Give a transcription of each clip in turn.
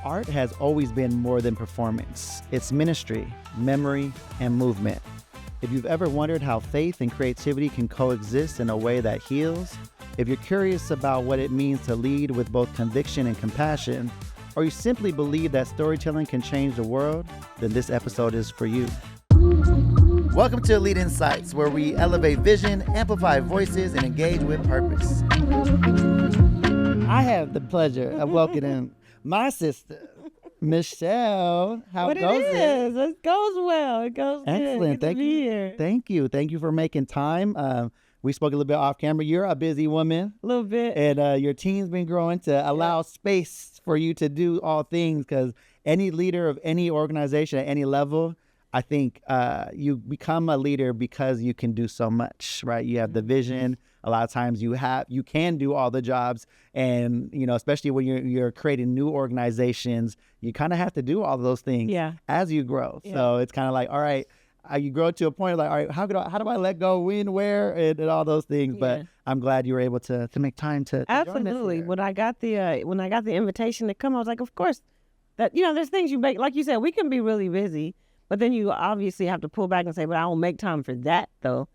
art has always been more than performance. It's ministry, memory, and movement. If you've ever wondered how faith and creativity can coexist in a way that heals, if you're curious about what it means to lead with both conviction and compassion, or you simply believe that storytelling can change the world, then this episode is for you. Welcome to Elite Insights, where we elevate vision, amplify voices, and engage with purpose. I have the pleasure of welcoming my sister, Michelle. How goes it? It goes well. It goes excellent. Good to be here. Thank you. Thank you for making time. We spoke a little bit off camera. You're a busy woman. A little bit. And your team's been growing to allow space for you to do all things, because any leader of any organization at any level, I think you become a leader because you can do so much, right? You have the vision. A lot of times you can do all the jobs, and especially when you're creating new organizations, you kind of have to do all of those things as you grow. Yeah. So it's kind of like, all right, you grow to a point like, all right, how do I let go, when, where, and all those things. But I'm glad you were able to make time to absolutely. When I got the invitation to come, I was like, of course, that there's things you make. Like you said, we can be really busy, but then you obviously have to pull back and say, but I won't make time for that though.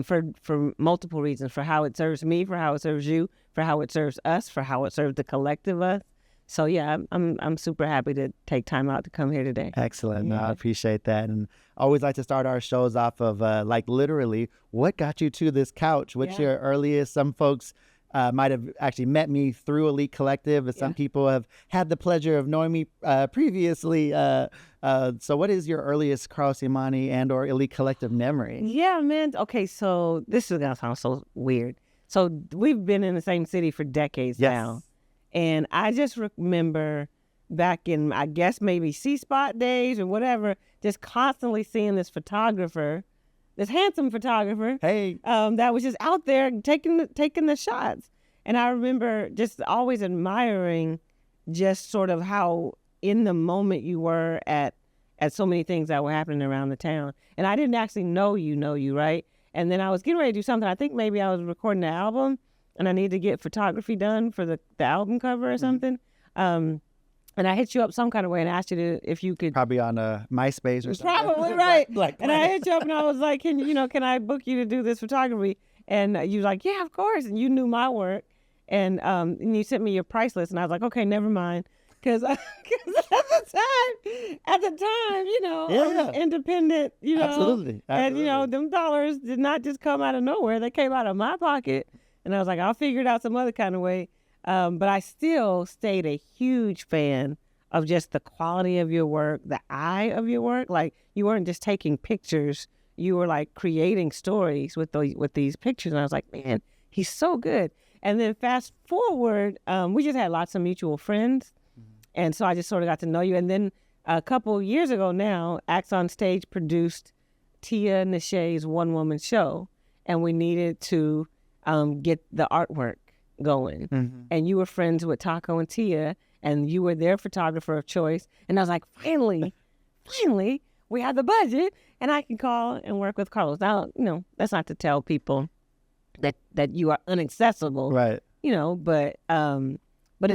For multiple reasons, for how it serves me, for how it serves you, for how it serves us, for how it serves the collective us. So yeah, I'm super happy to take time out to come here today. Excellent. No, I appreciate that. And I always like to start our shows off of literally, what got you to this couch? What's your earliest? Some folks might have actually met me through Elite Collective, but some people have had the pleasure of knowing me previously. So what is your earliest Carlos Imani and or Elite Collective memory? Yeah, man. Okay, so this is going to sound so weird. So we've been in the same city for decades now. And I just remember back in, I guess, maybe C-Spot days or whatever, just constantly seeing this photographer, this handsome photographer, that was just out there taking the shots. And I remember just always admiring just sort of how in the moment you were at so many things that were happening around the town. And I didn't actually know you, right? And then I was getting ready to do something. I think maybe I was recording an album and I needed to get photography done for the album cover or something. And I hit you up some kind of way and asked you if you could. Probably on MySpace or something. Probably, right. And I hit you up and I was like, can I book you to do this photography? And you were like, yeah, of course. And you knew my work. And you sent me your price list. And I was like, okay, never mind. Because at the time, I'm independent, Absolutely. And, them dollars did not just come out of nowhere. They came out of my pocket. And I was like, I'll figure it out some other kind of way. But I still stayed a huge fan of just the quality of your work, the eye of your work. Like, you weren't just taking pictures. You were, like, creating stories with these pictures. And I was like, man, he's so good. And then fast forward, we just had lots of mutual friends. And so I just sort of got to know you. And then a couple years ago now, Acts on Stage produced Tia Nishay's one-woman show. And we needed to get the artwork going. And you were friends with Taco and Tia, and you were their photographer of choice. And I was like, finally, we have the budget, and I can call and work with Carlos. Now, that's not to tell people that you are inaccessible, right? But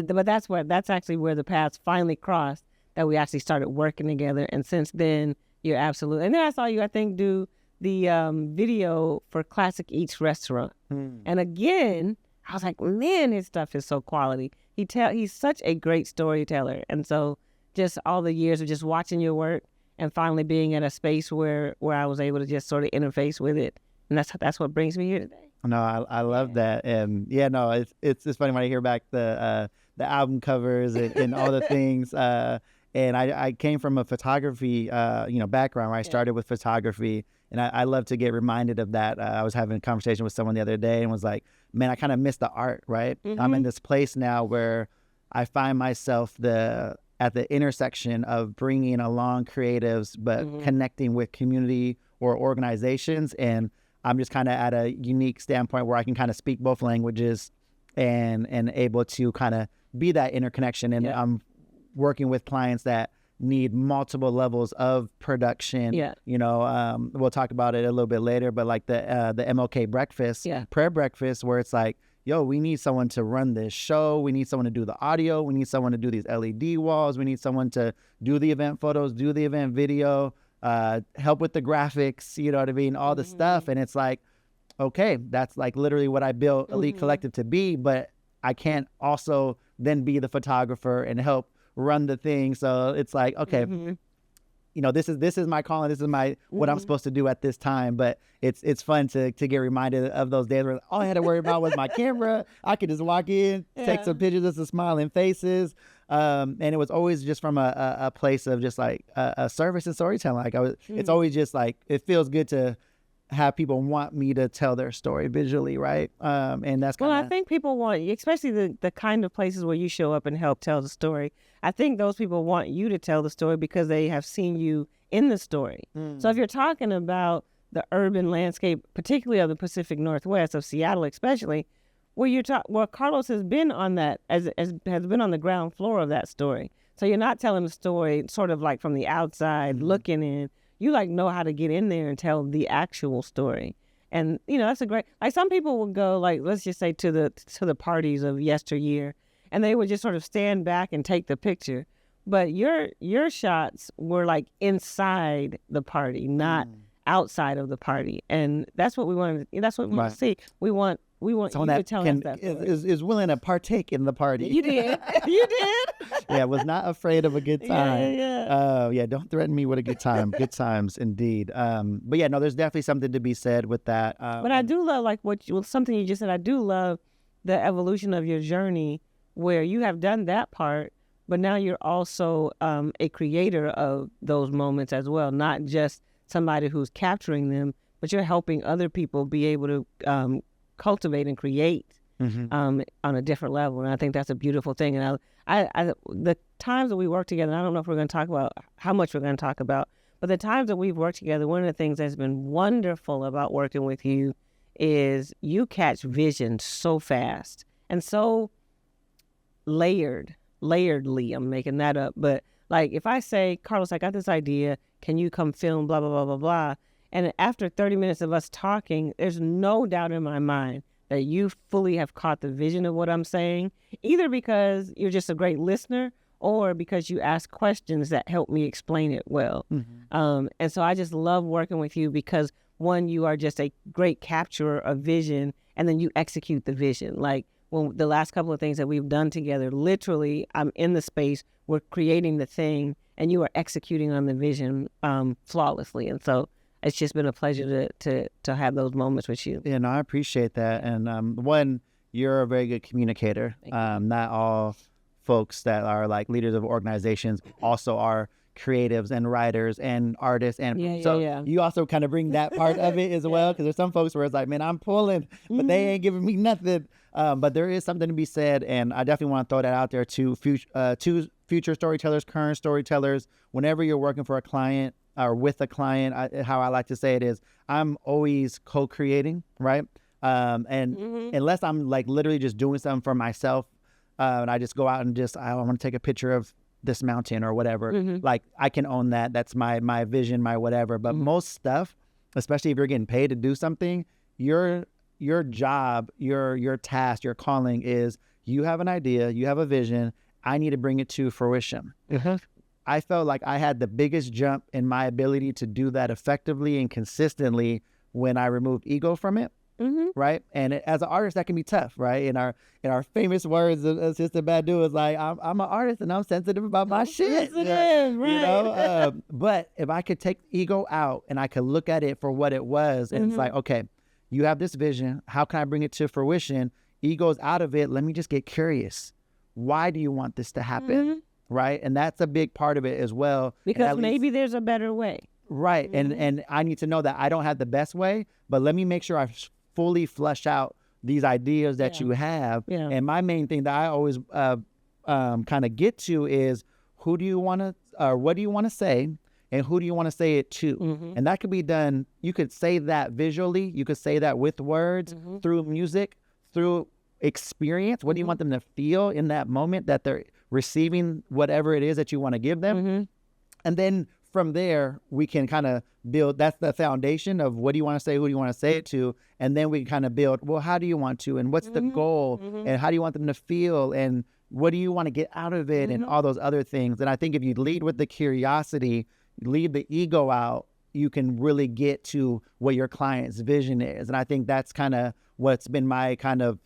that's actually where the paths finally crossed, that we actually started working together. And since then, you're absolutely. And then I saw you, I think, do the video for Classic Eats Restaurant. And again, I was like, man, his stuff is so quality. He's such a great storyteller. And so just all the years of just watching your work and finally being at a space where I was able to just sort of interface with it. And that's what brings me here today. No, I love that. And it's just funny when I hear back the album covers and all the things. And I came from a photography, background where I started with photography. And I love to get reminded of that. I was having a conversation with someone the other day and was like, man, I kind of miss the art, right? I'm in this place now where I find myself at the intersection of bringing along creatives, but connecting with community or organizations. And I'm just kind of at a unique standpoint where I can kind of speak both languages and able to kind of be that interconnection. And I'm working with clients that need multiple levels of production. We'll talk about it a little bit later, but like the MLK breakfast, prayer breakfast, where it's like, yo, we need someone to run this show. We need someone to do the audio. We need someone to do these LED walls. We need someone to do the event photos, do the event video, help with the graphics, you know what I mean? All the stuff. And it's like, okay, that's like literally what I built Elite Collective to be, but I can't also then be the photographer and help run the thing. So it's like, okay, you know, this is my calling. This is my what I'm supposed to do at this time. But it's fun to get reminded of those days where all I had to worry about was my camera. I could just walk in, take some pictures of some smiling faces, and it was always just from a place of just like a service and storytelling. Like it's always just like it feels good to have people want me to tell their story visually, right? And that's I think people want, especially the kind of places where you show up and help tell the story. I think those people want you to tell the story because they have seen you in the story. So if you're talking about the urban landscape, particularly of the Pacific Northwest, of Seattle especially, where Carlos has been on that, has been on the ground floor of that story. So you're not telling the story sort of like from the outside looking in. You like know how to get in there and tell the actual story. And, you know, that's a great, like some people would go like, let's just say to the parties of yesteryear, and they would just sort of stand back and take the picture. But your shots were like inside the party, not outside of the party. And that's what we want to see. We want someone you to tell us that is willing to partake in the party. You did. You did. Yeah, was not afraid of a good time. Yeah. Don't threaten me with a good time. Good times indeed. But yeah, no, there's definitely something to be said with that. But I do love something you just said. I do love the evolution of your journey where you have done that part, but now you're also a creator of those moments as well, not just somebody who's capturing them, but you're helping other people be able to cultivate and create on a different level. And I think that's a beautiful thing. And I the times that we work together, and I don't know if we're going to talk about how much we're going to talk about, but the times that we've worked together, one of the things that's been wonderful about working with you is catch vision so fast and so layeredly. I'm making that up. But like if I say, Carlos, I got this idea, can you come film blah, blah, blah, blah, blah. And after 30 minutes of us talking, there's no doubt in my mind that you fully have caught the vision of what I'm saying, either because you're just a great listener or because you ask questions that help me explain it well. And so I just love working with you because, one, you are just a great capturer of vision, and then you execute the vision. Like when the last couple of things that we've done together, literally I'm in the space, we're creating the thing, and you are executing on the vision flawlessly. And so it's just been a pleasure to have those moments with you. Yeah, no, I appreciate that. And one, you're a very good communicator. Not all folks that are like leaders of organizations also are creatives and writers and artists. And you also kind of bring that part of it as well, because there's some folks where it's like, man, I'm pulling, but they ain't giving me nothing. But there is something to be said, and I definitely want to throw that out there to future storytellers, current storytellers. Whenever you're working for a client or with a client, how I like to say it is, I'm always co-creating, right? And unless I'm like literally just doing something for myself, and I just go out and I want to take a picture of this mountain or whatever, like I can own that. That's my vision, my whatever. But most stuff, especially if you're getting paid to do something, your job, your task, your calling is, you have an idea, you have a vision, I need to bring it to fruition. I felt like I had the biggest jump in my ability to do that effectively and consistently when I removed ego from it. Right. And as an artist, that can be tough, right? In our famous words of Sister Badu is like, I'm an artist and I'm sensitive about my shit. Yes, it is, right. You know? But if I could take ego out and I could look at it for what it was, and it's like, okay, you have this vision. How can I bring it to fruition? Ego's out of it. Let me just get curious. Why do you want this to happen? Right. And that's a big part of it as well. Because maybe there's a better way. Right. And I need to know that I don't have the best way, but let me make sure I fully flush out these ideas that you have. And my main thing that I always kind of get to is, who do you want to, what do you want to say, and who do you want to say it to? And that could be done. You could say that visually. You could say that with words, through music, through experience. What do you want them to feel in that moment that they're receiving whatever it is that you want to give them? And then from there, we can kind of build, that's the foundation of what do you want to say, who do you want to say it to? And then we can kind of build, well, how do you want to? And what's the goal? And how do you want them to feel? And what do you want to get out of it? And all those other things. And I think if you lead with the curiosity, leave the ego out, you can really get to what your client's vision is. And I think that's kind of what's been my kind of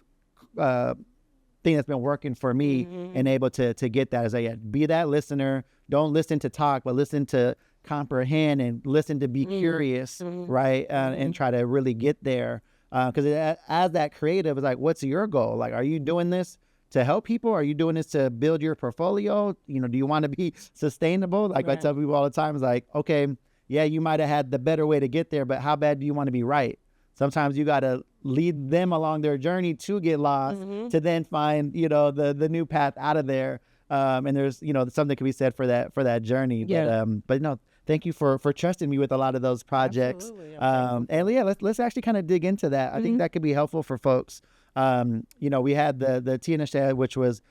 thing that's been working for me and able to get that is like, be that listener. Don't listen to talk, but listen to comprehend and listen to be curious, right? And try to really get there. Because as that creative, it's like, what's your goal? Like, are you doing this to help people? Are you doing this to build your portfolio? You know, do you want to be sustainable? Like I tell people all the time, it's like, okay, yeah, you might have had the better way to get there, but how bad do you want to be right? Sometimes you got to lead them along their journey to get lost, to then find, you know, the new path out of there. And there's, you know, something can be said for that journey. But no, thank you for trusting me with a lot of those projects. And yeah, let's actually kind of dig into that. I think that could be helpful for folks. You know, we had the Tia and Shed, which was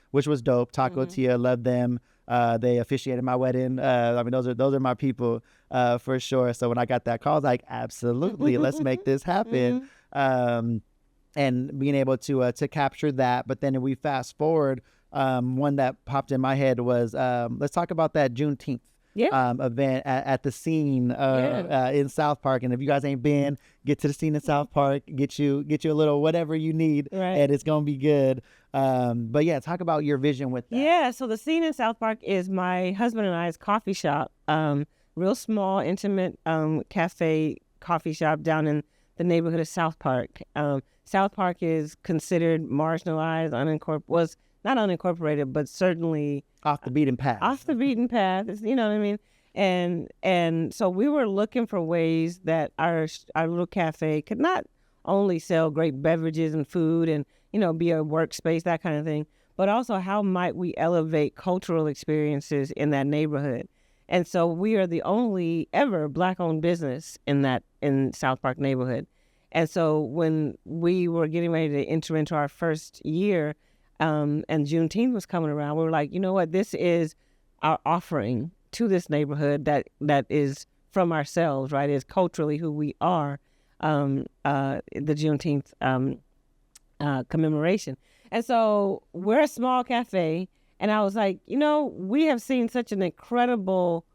dope. Taco Tia, loved them. They officiated my wedding. I mean, those are my people, for sure. So when I got that call, I was like, absolutely, let's make this happen. And being able to capture that. But then if we fast forward, one that popped in my head was, let's talk about that Juneteenth event at the scene in South Park. And if you guys ain't been, get to the scene in South Park, get you a little whatever you need, and it's gonna be good. But yeah, talk about your vision with that. Yeah, so the scene in South Park is my husband and I's coffee shop, real small, intimate cafe coffee shop down in the neighborhood of South Park. South Park is considered marginalized, was not unincorporated, but certainly off the beaten path. Off the beaten path, you know what I mean? And so we were looking for ways that our little cafe could not only sell great beverages and food and, you know, be a workspace, that kind of thing, but also how might we elevate cultural experiences in that neighborhood. And so we are the only ever Black-owned business in South Park neighborhood. And so when we were getting ready to enter into our first year, and Juneteenth was coming around, we were like, you know what, this is our offering to this neighborhood that is from ourselves, right? Is culturally who we are, the Juneteenth commemoration. And so we're a small cafe, and I was like, you know, we have seen such an incredible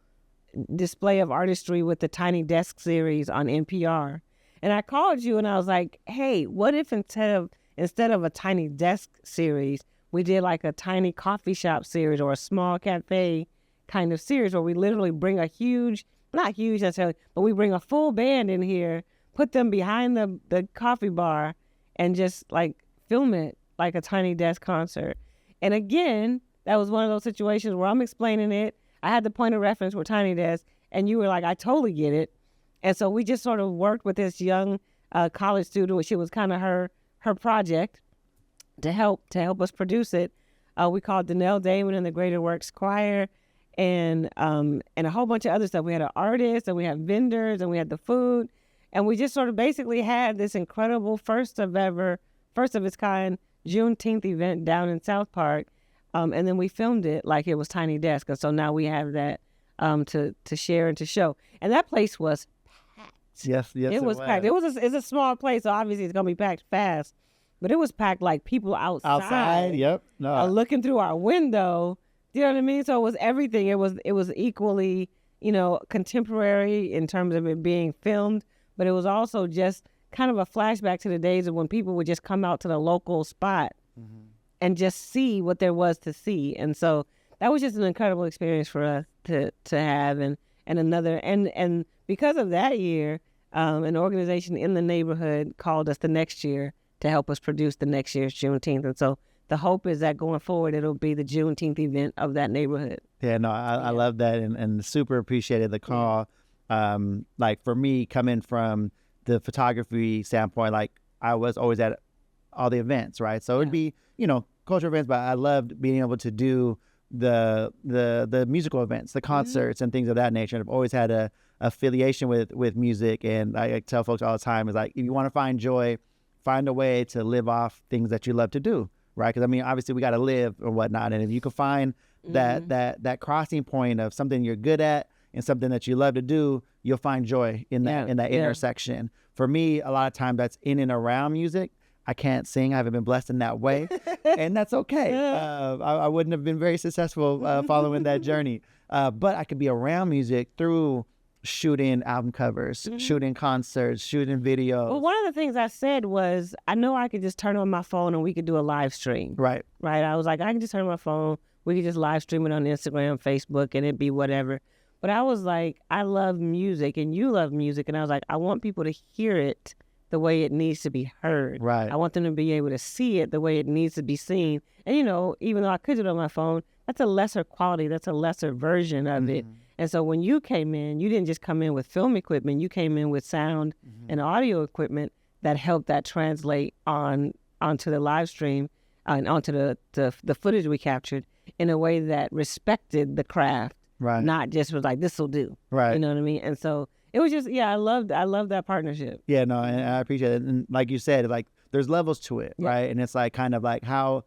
display of artistry with the Tiny Desk series on NPR. And I called you and I was like, hey, what if instead of a Tiny Desk series, we did like a tiny coffee shop series or a small cafe kind of series where we literally bring not huge necessarily, but we bring a full band in here, put them behind the coffee bar and just like film it like a Tiny Desk concert. And again, that was one of those situations where I'm explaining it. I had the point of reference for Tiny Desk and you were like, I totally get it. And so we just sort of worked with this young college student, which it was kind of her project to help us produce it. We called Danelle Damon and the Greater Works Choir and a whole bunch of other stuff. We had an artist and we had vendors and we had the food. And we just sort of basically had this incredible first of its kind Juneteenth event down in South Park. And then we filmed it like it was Tiny Desk. And so now we have that to share and to show. And that place was packed. Yes, it was packed. It's a small place, so obviously it's gonna be packed fast. But it was packed like people outside. Yep. No. Looking through our window. Do you know what I mean? So it was everything. It was equally, you know, contemporary in terms of it being filmed, but it was also just kind of a flashback to the days of when people would just come out to the local spot and just see what there was to see. And so that was just an incredible experience for us to have. And because of that year, an organization in the neighborhood called us the next year to help us produce the next year's Juneteenth. And so the hope is that going forward, it'll be the Juneteenth event of that neighborhood. Yeah, no, I love that and super appreciated the call. Like for me, coming from the photography standpoint, like I was always at all the events, right? So it'd be, you know, cultural events, but I loved being able to do the musical events, the concerts and things of that nature. And I've always had a affiliation with music. And I tell folks all the time is like, if you want to find joy, find a way to live off things that you love to do, right? Because I mean, obviously we got to live or whatnot. And if you can find that crossing point of something you're good at and something that you love to do, you'll find joy in that intersection. For me, a lot of times that's in and around music. I can't sing. I haven't been blessed in that way, and that's okay. I wouldn't have been very successful following that journey. But I could be around music through shooting album covers, shooting concerts, shooting videos. Well, one of the things I said was, I know I could just turn on my phone and we could do a live stream. Right. I was like, I can just turn on my phone. We could just live stream it on Instagram, Facebook, and it'd be whatever. But I was like, I love music and you love music. And I was like, I want people to hear it the way it needs to be heard. Right. I want them to be able to see it the way it needs to be seen. And, you know, even though I could do it on my phone, that's a lesser quality. That's a lesser version of it. And so when you came in, you didn't just come in with film equipment. You came in with sound and audio equipment that helped that translate onto the live stream and onto the footage we captured in a way that respected the craft. Right. Not just was like, this will do. Right. You know what I mean? And so it was just, I loved that partnership. Yeah, no, and I appreciate it. And like you said, like there's levels to it, right? And it's like kind of like how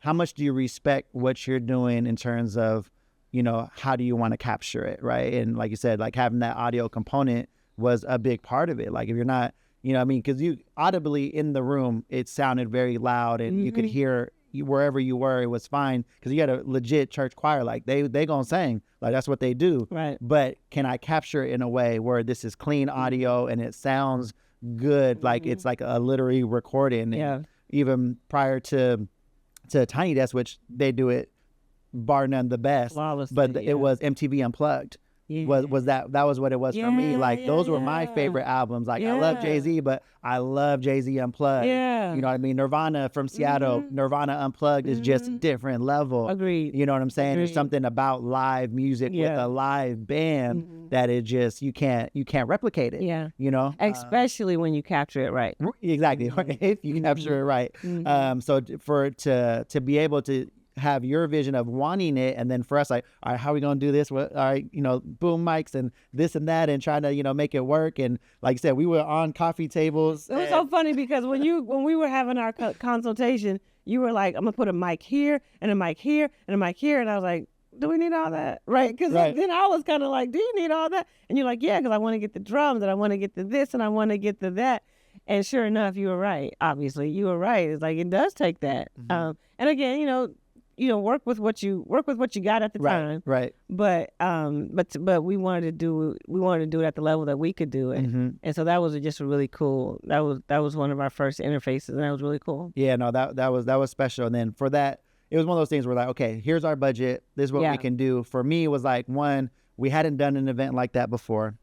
much do you respect what you're doing in terms of, you know, how do you want to capture it, right? And like you said, like having that audio component was a big part of it. Like if you're not, you know what I mean? Because you audibly in the room, it sounded very loud and you could hear wherever you were, it was fine because you had a legit church choir. Like they gonna sing, like that's what they do. Right. But can I capture it in a way where this is clean audio and it sounds good, like it's like a literary recording? And even prior to Tiny Desk, which they do it bar none the best, flawlessly, but it was MTV Unplugged. Was that was what it was for me. Like those were my favorite albums. Like I love Jay-Z, but I love Jay-Z Unplugged. You know what I mean? Nirvana from Seattle, Nirvana Unplugged is just different level. Agreed. You know what I'm saying? Agreed. There's something about live music with a live band that it just you can't replicate it. Yeah. You know? Especially when you capture it right. Exactly. If you capture it right. So to be able to have your vision of wanting it, and then for us, like, all right, how are we gonna do this? All right, you know, boom mics and this and that, and trying to, you know, make it work. And like I said, we were on coffee tables. It was so funny because when we were having our consultation, you were like, I'm gonna put a mic here and a mic here and a mic here, and I was like, do we need all that? Right? Because then I was kind of like, do you need all that? And you're like, yeah, because I want to get the drums and I want to get the this and I want to get the that. And sure enough, you were right. Obviously, you were right. It's like it does take that. And again, you know, work with what you got at the time. Right. But we wanted to do it at the level that we could do it. And so that was just a really cool. That was one of our first interfaces, and that was really cool. Yeah, no, that was special. And then for that, it was one of those things where like, okay, here's our budget. This is what we can do. For me, it was like, one, we hadn't done an event like that before.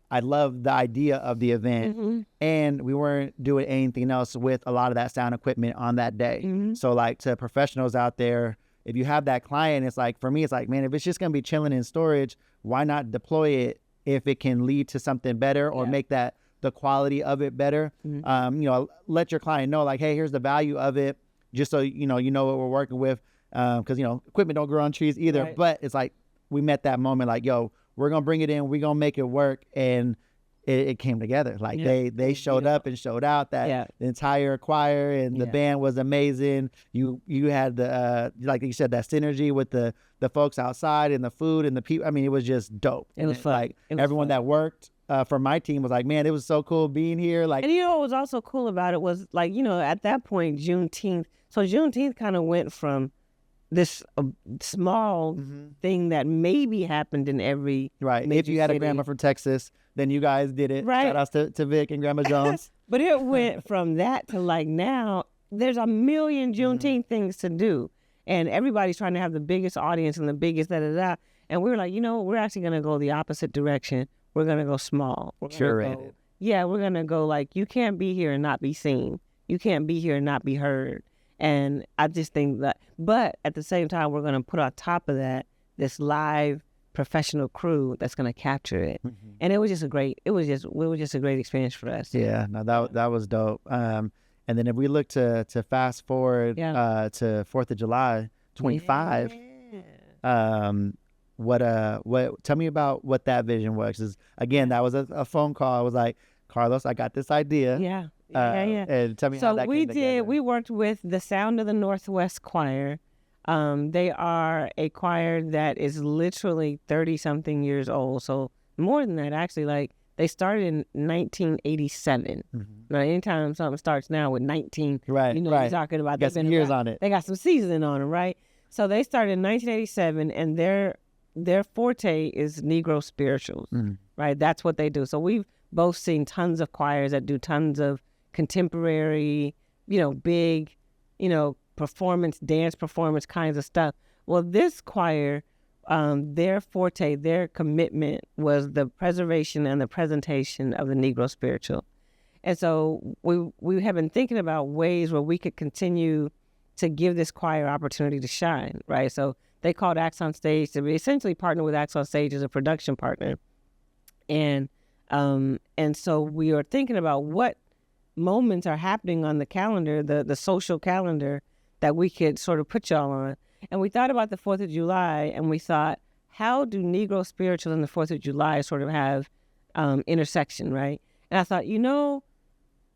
I loved the idea of the event, and we weren't doing anything else with a lot of that sound equipment on that day. So like to professionals out there, if you have that client, it's like, for me, it's like, man, if it's just going to be chilling in storage, why not deploy it if it can lead to something better or make that the quality of it better? You know, let your client know like, hey, here's the value of it, just so you know what we're working with. Because, you know, equipment don't grow on trees either. But it's like we met that moment like, yo, we're going to bring it in. We're going to make it work. And it came together. Like they showed up and showed out that the entire choir and the band was amazing. You had the, like you said, that synergy with the folks outside and the food and the people. I mean, it was just dope. It was fun. Like everyone that worked for my team was like, man, it was so cool being here. Like, and you know what was also cool about it was like, you know, at that point, Juneteenth. So Juneteenth kind of went from this small thing that maybe happened in every if you had a grandma from Texas, then you guys did it. Shout outs to Vic and Grandma Jones. But it went from that to like now there's a million Juneteenth things to do, and everybody's trying to have the biggest audience and the biggest da-da-da. And we were like, you know, we're actually going to go the opposite direction. We're going to go small. We're going to go like, you can't be here and not be seen. You can't be here and not be heard. And I just think that, but at the same time, we're going to put on top of that this live professional crew that's going to capture it. And it was just a great experience for us. Yeah, no, that was dope. And then if we look to fast forward to 4th of July, 25, what tell me about what that vision was. 'Cause again, that was a phone call. I was like, Carlos, I got this idea. And tell me how that came together. We worked with the Sound of the Northwest Choir They are a choir that is literally 30-something years old. So more than that, actually. Like, they started in 1987. Now, anytime something starts now with 19, Right, you're talking about got some years on it. They got some seasoning on them, right? So they started in 1987, and their forte is Negro spirituals, right? That's what they do. So we've both seen tons of choirs that do tons of contemporary, big, performance, dance performance kinds of stuff. Well, this choir, their forte, their commitment was the preservation and the presentation of the Negro spiritual. And so we have been thinking about ways where we could continue to give this choir opportunity to shine, right? So they called Acts on Stage to be essentially partner with Acts on Stage as a production partner. And so we are thinking about what moments are happening on the calendar, the social calendar, that we could sort of put y'all on. And we thought about the 4th of July, and we thought, how do Negro spirituals and the 4th of July sort of have intersection, right? And I thought,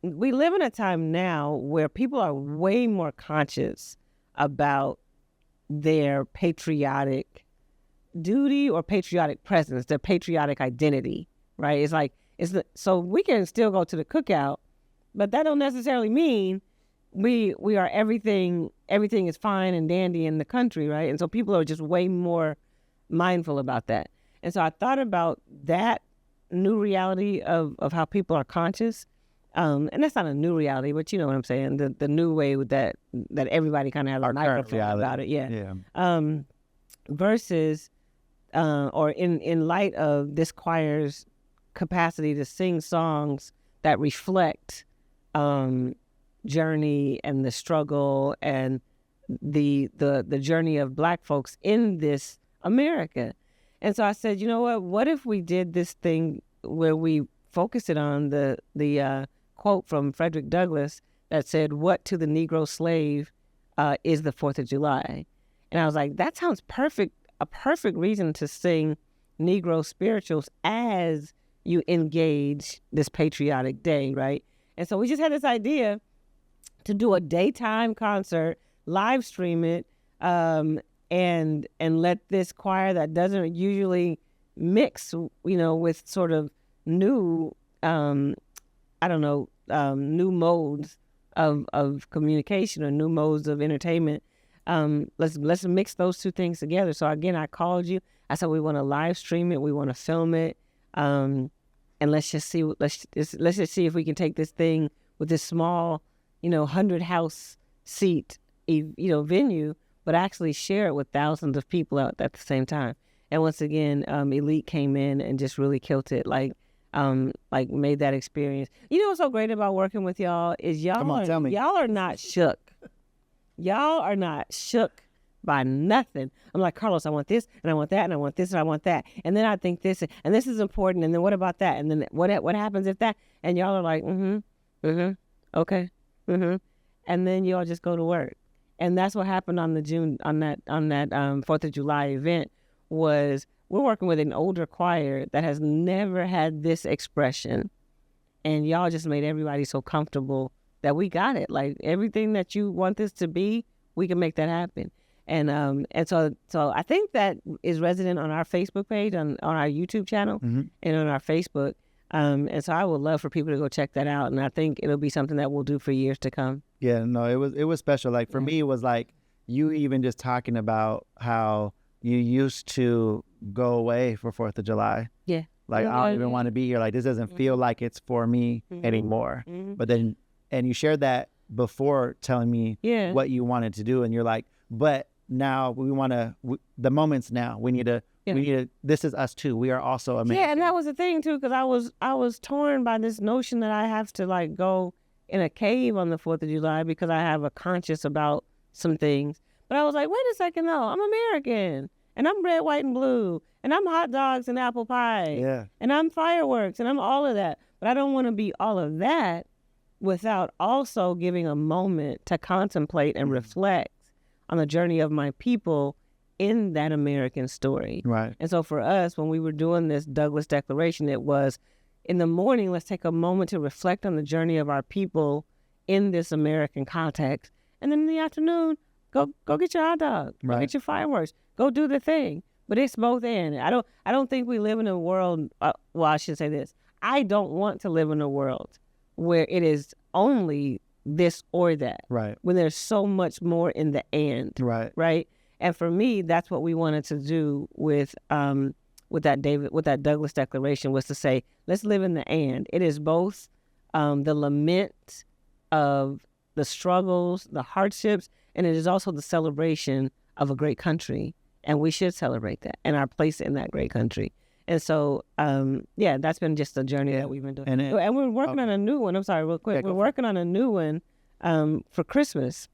we live in a time now where people are way more conscious about their patriotic duty or patriotic presence, their patriotic identity, right? It's like, so we can still go to the cookout, but that don't necessarily mean we are everything is fine and dandy in the country, right? And so people are just way more mindful about that. And so I thought about that new reality of how people are conscious. And that's not a new reality, but you know what I'm saying, the new way that everybody kind of has a microphone about it. Yeah. Versus or in light of this choir's capacity to sing songs that reflect journey and the struggle and the journey of Black folks in this America. And so I said, you know what if we did this thing where we focused it on the quote from Frederick Douglass that said, what to the Negro slave is the 4th of July? And I was like, that sounds a perfect reason to sing Negro spirituals as you engage this patriotic day, right? And so we just had this idea to do a daytime concert, live stream it, and let this choir that doesn't usually mix, with sort of new, new modes of communication or new modes of entertainment. Let's mix those two things together. So again, I called you. I said we want to live stream it, we want to film it, and let's just see if we can take this thing with this small, 100 house seat, venue, but actually share it with thousands of people out at the same time. And once again, Elite came in and just really killed it. Like made that experience. You know what's so great about working with y'all is y'all are not shook. Y'all are not shook by nothing. I'm like, Carlos, I want this and I want that and I want this and I want that. And then I think this and this is important. And then what about that? And then what happens if that? And y'all are like, okay, and then y'all just go to work. And that's what happened on that 4th of July event. Was we're working with an older choir that has never had this expression, and y'all just made everybody so comfortable that we got it. Like everything that you want this to be, we can make that happen. And so I think that is resident on our Facebook page, on our YouTube channel, and on our Facebook. And so I would love for people to go check that out, and I think it'll be something that we'll do for years to come. Yeah, no, it was special. Like for me, it was like you even just talking about how you used to go away for 4th of July. Yeah. Like, I don't even want to be here. Like, this doesn't feel like it's for me anymore. But then, and you shared that before telling me what you wanted to do. And you're like, but now we want to, the moment's now. We need to, this is us too. We are also American. Yeah, and that was the thing too, because I was torn by this notion that I have to like go in a cave on the 4th of July because I have a conscience about some things. But I was like, wait a second, no, I'm American. And I'm red, white, and blue. And I'm hot dogs and apple pie. Yeah. And I'm fireworks. And I'm all of that. But I don't want to be all of that without also giving a moment to contemplate and reflect on the journey of my people in that American story. Right. And so for us, when we were doing this Douglass Declaration, it was in the morning, let's take a moment to reflect on the journey of our people in this American context. And then in the afternoon, Go get your hot dog. Go Right. get your fireworks. Go do the thing. But it's both and. I don't think we live in a world. Well, I should say this. I don't want to live in a world where it is only this or that. Right. When there's so much more in the and. Right. Right. And for me, that's what we wanted to do with that Douglas Declaration, was to say, let's live in the and. It is both the lament of the struggles, the hardships, and it is also the celebration of a great country. And we should celebrate that and our place in that great country. And so, that's been just a journey that we've been doing. And we're working on a new one. I'm sorry, real quick. We're working on a new one for Christmas,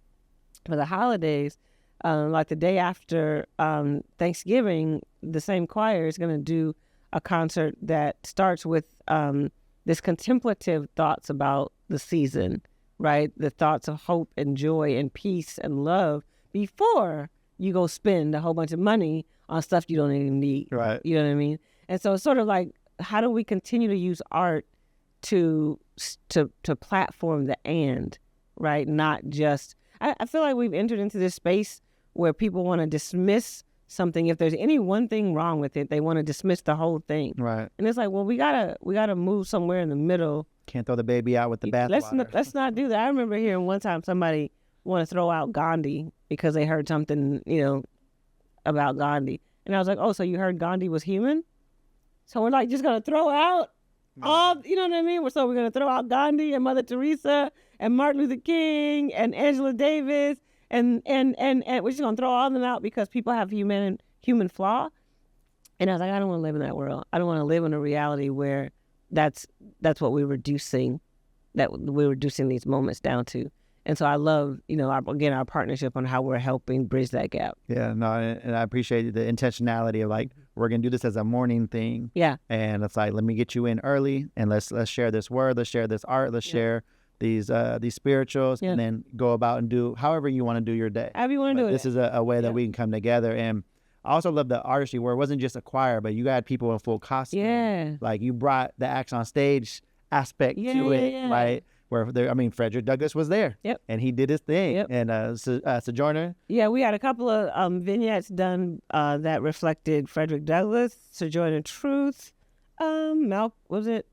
for the holidays. Like the day after Thanksgiving, the same choir is going to do a concert that starts with this contemplative thoughts about the season, right? The thoughts of hope and joy and peace and love before you go spend a whole bunch of money on stuff you don't even need. Right. You know what I mean? And so it's sort of like, how do we continue to use art to platform the and, right? Not just, I feel like we've entered into this space where people want to dismiss something. If there's any one thing wrong with it, they want to dismiss the whole thing. Right. And it's like, well, we gotta move somewhere in the middle. Can't throw the baby out with the bathwater. Let's not do that. I remember hearing one time somebody want to throw out Gandhi because they heard something, about Gandhi. And I was like, oh, so you heard Gandhi was human? So we're like just going to throw out all, you know what I mean? So we're going to throw out Gandhi and Mother Teresa and Martin Luther King and Angela Davis and we're just going to throw all of them out because people have human flaw. And I was like, I don't want to live in that world. I don't want to live in a reality where that's what we're reducing these moments down to. And so I love, our partnership on how we're helping bridge that gap. Yeah, no, and I appreciate the intentionality of like, we're going to do this as a morning thing. Yeah. And it's like, let me get you in early and let's share this word, let's share this art, let's share these spirituals, and then go about and do however you want to do your day. However you want to do it. This is a way that we can come together. And I also love the artistry where it wasn't just a choir, but you got people in full costume. Yeah. Like you brought the acts on stage aspect to it, right? Where Frederick Douglass was there. Yep. And he did his thing. Yep. And Sojourner. Yeah, we had a couple of vignettes done that reflected Frederick Douglass, Sojourner Truth. Was it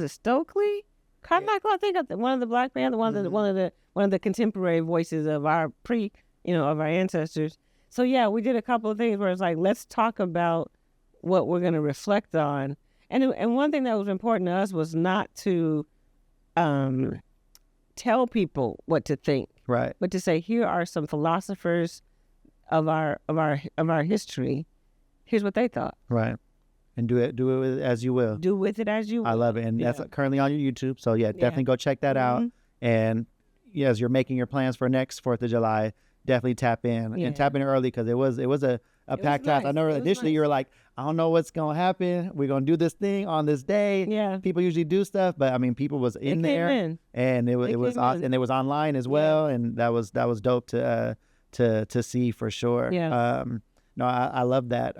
Stokely? Carmichael, I think one of the Black Panther, one of the contemporary voices of our of our ancestors. So yeah, we did a couple of things where it's like, let's talk about what we're going to reflect on. And one thing that was important to us was not to tell people what to think, right? But to say, here are some philosophers of our history. Here's what they thought, right? And do it with it as you will. Do with it as you will. I love it, and that's currently on your YouTube. So definitely go check that out. And as you're making your plans for next 4th of July, definitely tap in and tap in early because it was a packed house. I know initially you were like, I don't know what's gonna happen. We're gonna do this thing on this day. Yeah, people usually do stuff, but people was in there, and it was and it was online as well, and that was dope to see for sure. Yeah. No, I love that.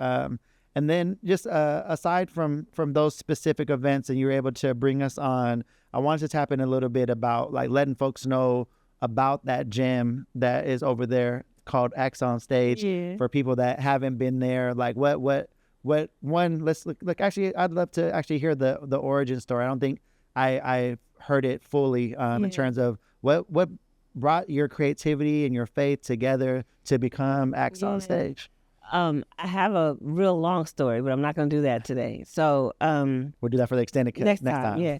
And then just aside from those specific events, and you were able to bring us on, I wanted to tap in a little bit about like letting folks know about that gym that is over there called Acts on Stage for people that haven't been there. Like what one, let's look actually, I'd love to actually hear the origin story. I don't think I heard it fully in terms of what brought your creativity and your faith together to become Acts on Stage. I have a real long story, but I'm not going to do that today. So we'll do that for the extended next time. Yeah.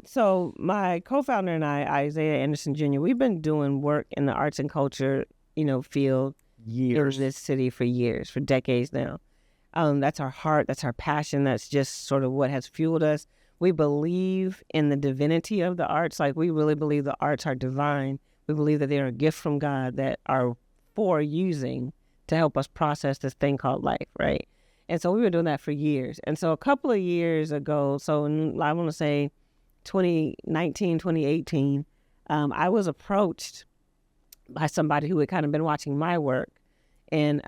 So my co-founder and I, Isaiah Anderson Jr., we've been doing work in the arts and culture, field in this city for years, for decades now. That's our heart. That's our passion. That's just sort of what has fueled us. We believe in the divinity of the arts. Like we really believe the arts are divine. We believe that they're a gift from God that are for using to help us process this thing called life, right? And so we've been doing that for years. And so a couple of years ago, so I want to say 2019, 2018, I was approached by somebody who had kind of been watching my work. And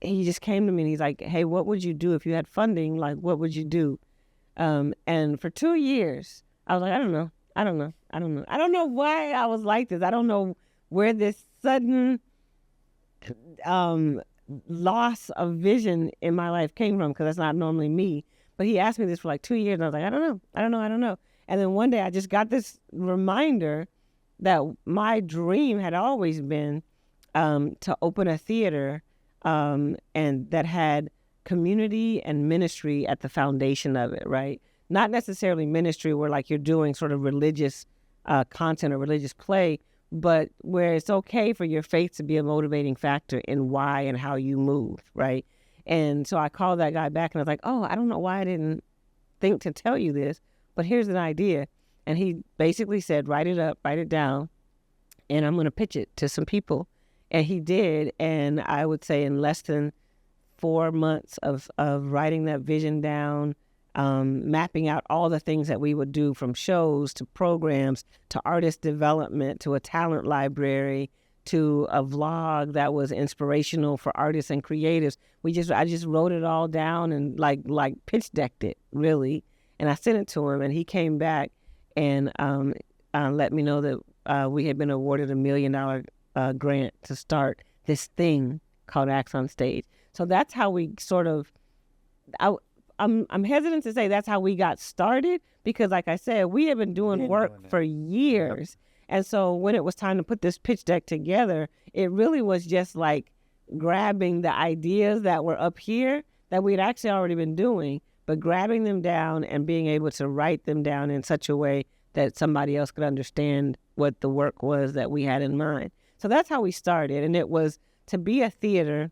he just came to me and he's like, hey, what would you do if you had funding? Like, what would you do? And for 2 years, I was like, I don't know. I don't know. I don't know why I was like this. I don't know where this sudden loss of vision in my life came from, because that's not normally me. But he asked me this for like 2 years, and I was like, I don't know. And then one day I just got this reminder that my dream had always been to open a theater, and that had community and ministry at the foundation of it, right? Not necessarily ministry where like you're doing sort of religious content or religious play, but where it's okay for your faith to be a motivating factor in why and how you move, right? And so I called that guy back and I was like, oh, I don't know why I didn't think to tell you this, but here's an idea. And he basically said, write it up, write it down, and I'm going to pitch it to some people. And he did. And I would say in less than 4 months of writing that vision down, mapping out all the things that we would do, from shows to programs to artist development to a talent library to a vlog that was inspirational for artists and creatives. I just wrote it all down and like pitch decked it, really. And I sent it to him, and he came back and let me know that we had been awarded $1 million grant to start this thing called Acts on Stage. So that's how we sort of, I'm hesitant to say that's how we got started, because like I said, we have been doing work for years. Yep. And so when it was time to put this pitch deck together, it really was just like grabbing the ideas that were up here that we'd actually already been doing, but grabbing them down and being able to write them down in such a way that somebody else could understand what the work was that we had in mind. So that's how we started. And it was to be a theater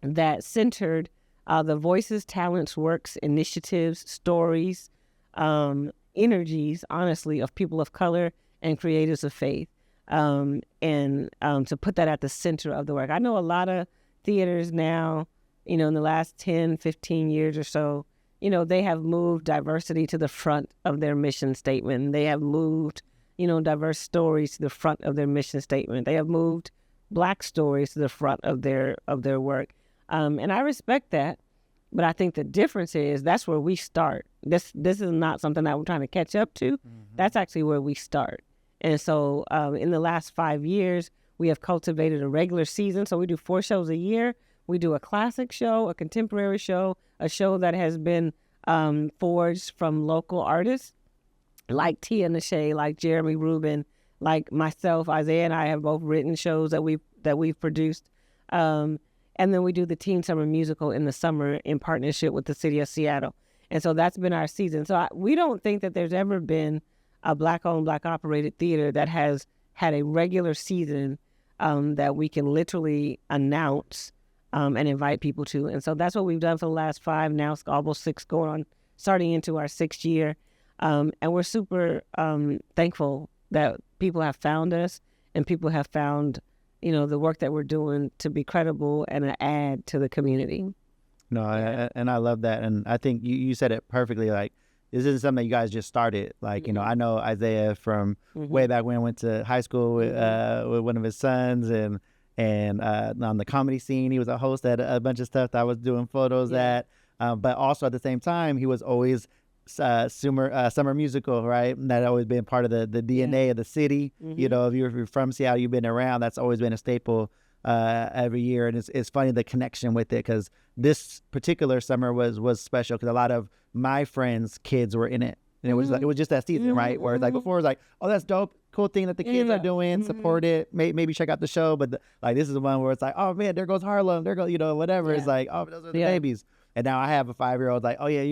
that centered the voices, talents, works, initiatives, stories, energies, honestly, of people of color and creators of faith, and to put that at the center of the work. I know a lot of theaters now, in the last 10, 15 years or so, they have moved diversity to the front of their mission statement. They have moved, diverse stories to the front of their mission statement. They have moved Black stories to the front of their work. And I respect that, but I think the difference is that's where we start. This is not something that we're trying to catch up to. Mm-hmm. That's actually where we start. And so in the last 5 years, we have cultivated a regular season. So we do 4 shows a year. We do a classic show, a contemporary show, a show that has been forged from local artists like Tia Nashe, like Jeremy Rubin, like myself. Isaiah and I have both written shows that we've produced. And then we do the Teen Summer Musical in the summer in partnership with the city of Seattle. And so that's been our season. So we don't think that there's ever been a Black-owned, Black-operated theater that has had a regular season that we can literally announce and invite people to. And so that's what we've done for the last 5, now it's almost 6, starting into our 6th year. And we're super thankful that people have found us and people have found, the work that we're doing to be credible and an add to the community. No, and I love that. And I think you said it perfectly. Like, this isn't something that you guys just started. Like, I know Isaiah from way back when I went to high school with one of his sons, and on the comedy scene, he was a host at a bunch of stuff that I was doing photos at. But also at the same time, he was always summer musical, right? And that had always been part of the DNA of the city. If you're from Seattle, you've been around, that's always been a staple every year. And it's funny, the connection with it, because this particular summer was special because a lot of my friends' kids were in it. And it was like, it was just that season, right? Where it's like before, it was like, oh, that's dope, cool thing that the kids are doing, support it, maybe check out the show. But this is the one where it's like, oh man, there goes Harlem, there goes, whatever. It's like, oh, those are the babies. And now I have a 5-year-old, like, oh yeah,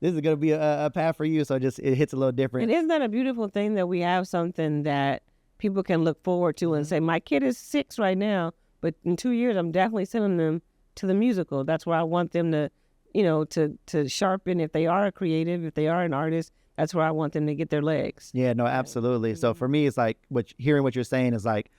this is gonna be a path for you. So it hits a little different. And isn't that a beautiful thing that we have something that people can look forward to and say, my kid is 6 right now, but in 2 years, I'm definitely sending them to the musical. That's where I want them to, to sharpen. If they are a creative, if they are an artist, that's where I want them to get their legs. Yeah, no, absolutely. So for me, it's like hearing what you're saying is like,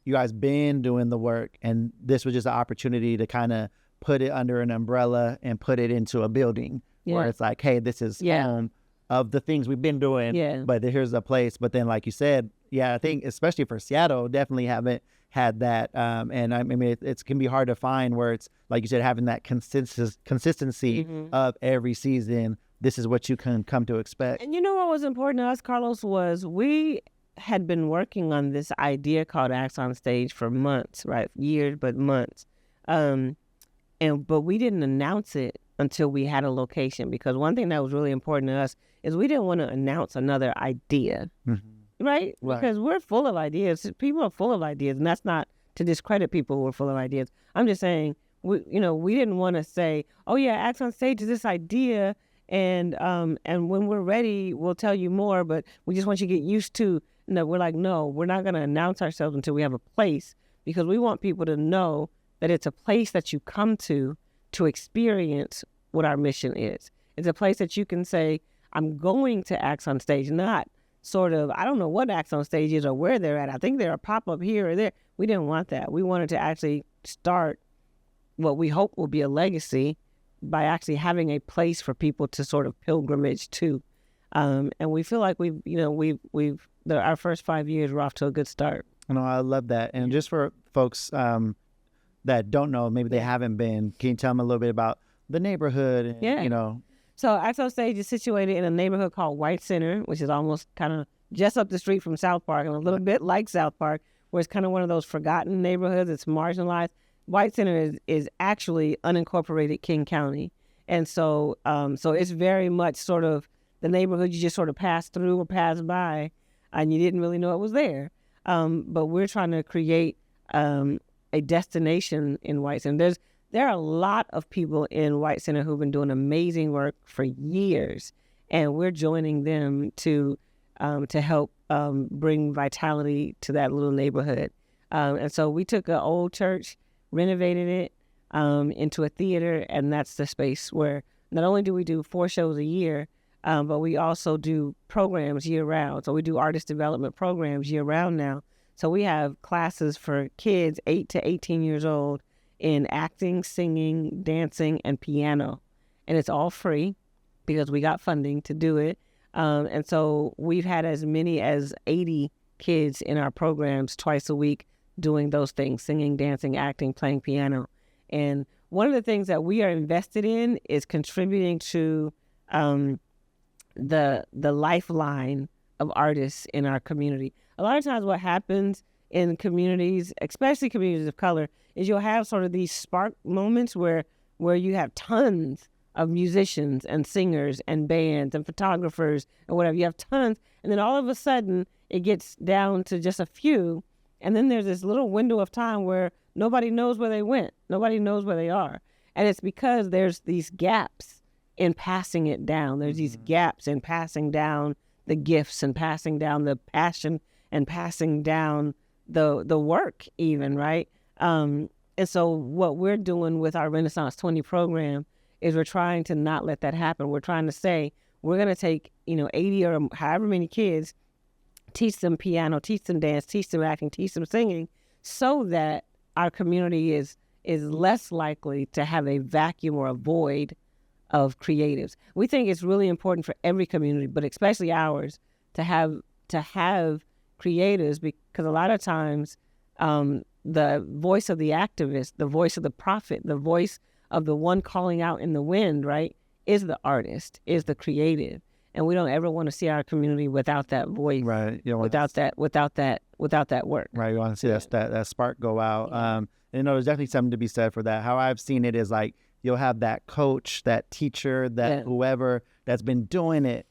you guys been doing the work, and this was just an opportunity to kind of put it under an umbrella and put it into a building where it's like, hey, this is home of the things we've been doing, but here's a place. But then, like you said, I think especially for Seattle, definitely haven't had that. And I mean, it can be hard to find where it's, like you said, having that consistency of every season this is what you can come to expect. And you know what was important to us, Carlos, was we had been working on this idea called Acts on Stage for months, right? Years, but months. But we didn't announce it until we had a location, because one thing that was really important to us is we didn't want to announce another idea, right? Because we're full of ideas. People are full of ideas, and that's not to discredit people who are full of ideas. I'm just saying, we didn't want to say, oh yeah, Acts on Stage is this idea, and when we're ready, we'll tell you more, but we just want you to get used to. No, we're like, no, we're not going to announce ourselves until we have a place, because we want people to know that it's a place that you come to experience what our mission is. It's a place that you can say, I'm going to Acts on Stage, not sort of, I don't know what Acts on Stage is or where they're at. I think they're a pop-up here or there. We didn't want that. We wanted to actually start what we hope will be a legacy by actually having a place for people to sort of pilgrimage to. And we feel like our first 5 years were off to a good start. I love that. And just for folks that don't know, maybe they haven't been, can you tell them a little bit about the neighborhood? And, So Acts on Stage is situated in a neighborhood called White Center, which is almost kind of just up the street from South Park, and a little bit like South Park, where it's kind of one of those forgotten neighborhoods. It's marginalized. White Center is actually unincorporated King County. And so it's very much sort of the neighborhood you just sort of pass through or pass by, and you didn't really know it was there. But we're trying to create a destination in White Center. There are a lot of people in White Center who've been doing amazing work for years, and we're joining them to help bring vitality to that little neighborhood. And so we took an old church, renovated it into a theater, and that's the space where not only do we do 4 shows a year, but we also do programs year-round. So we do artist development programs year-round now. So we have classes for kids 8 to 18 years old in acting, singing, dancing, and piano. And it's all free because we got funding to do it. And so we've had as many as 80 kids in our programs twice a week doing those things, singing, dancing, acting, playing piano. And one of the things that we are invested in is contributing to the lifeline of artists in our community. A lot of times what happens in communities, especially communities of color, is you'll have sort of these spark moments where you have tons of musicians and singers and bands and photographers and whatever. You have tons, and then all of a sudden it gets down to just a few, and then there's this little window of time where nobody knows where they went. Nobody knows where they are. And it's because there's these gaps in passing it down. There's these gaps in passing down the gifts and passing down the passion and passing down the work even, right? And so what we're doing with our Renaissance 20 program is we're trying to not let that happen. We're trying to say, we're going to take, 80 or however many kids, teach them piano, teach them dance, teach them acting, teach them singing, so that our community is less likely to have a vacuum or a void of creatives. We think it's really important for every community, but especially ours, to have creatives, because a lot of times the voice of the activist, the voice of the prophet, the voice of the one calling out in the wind, right, is the artist, is the creative. And we don't ever want to see our community without that voice, right? Without that work, right? You want to see that spark go out. And there's definitely something to be said for that. How I've seen it is like you'll have that coach, that teacher, that whoever that's been doing it,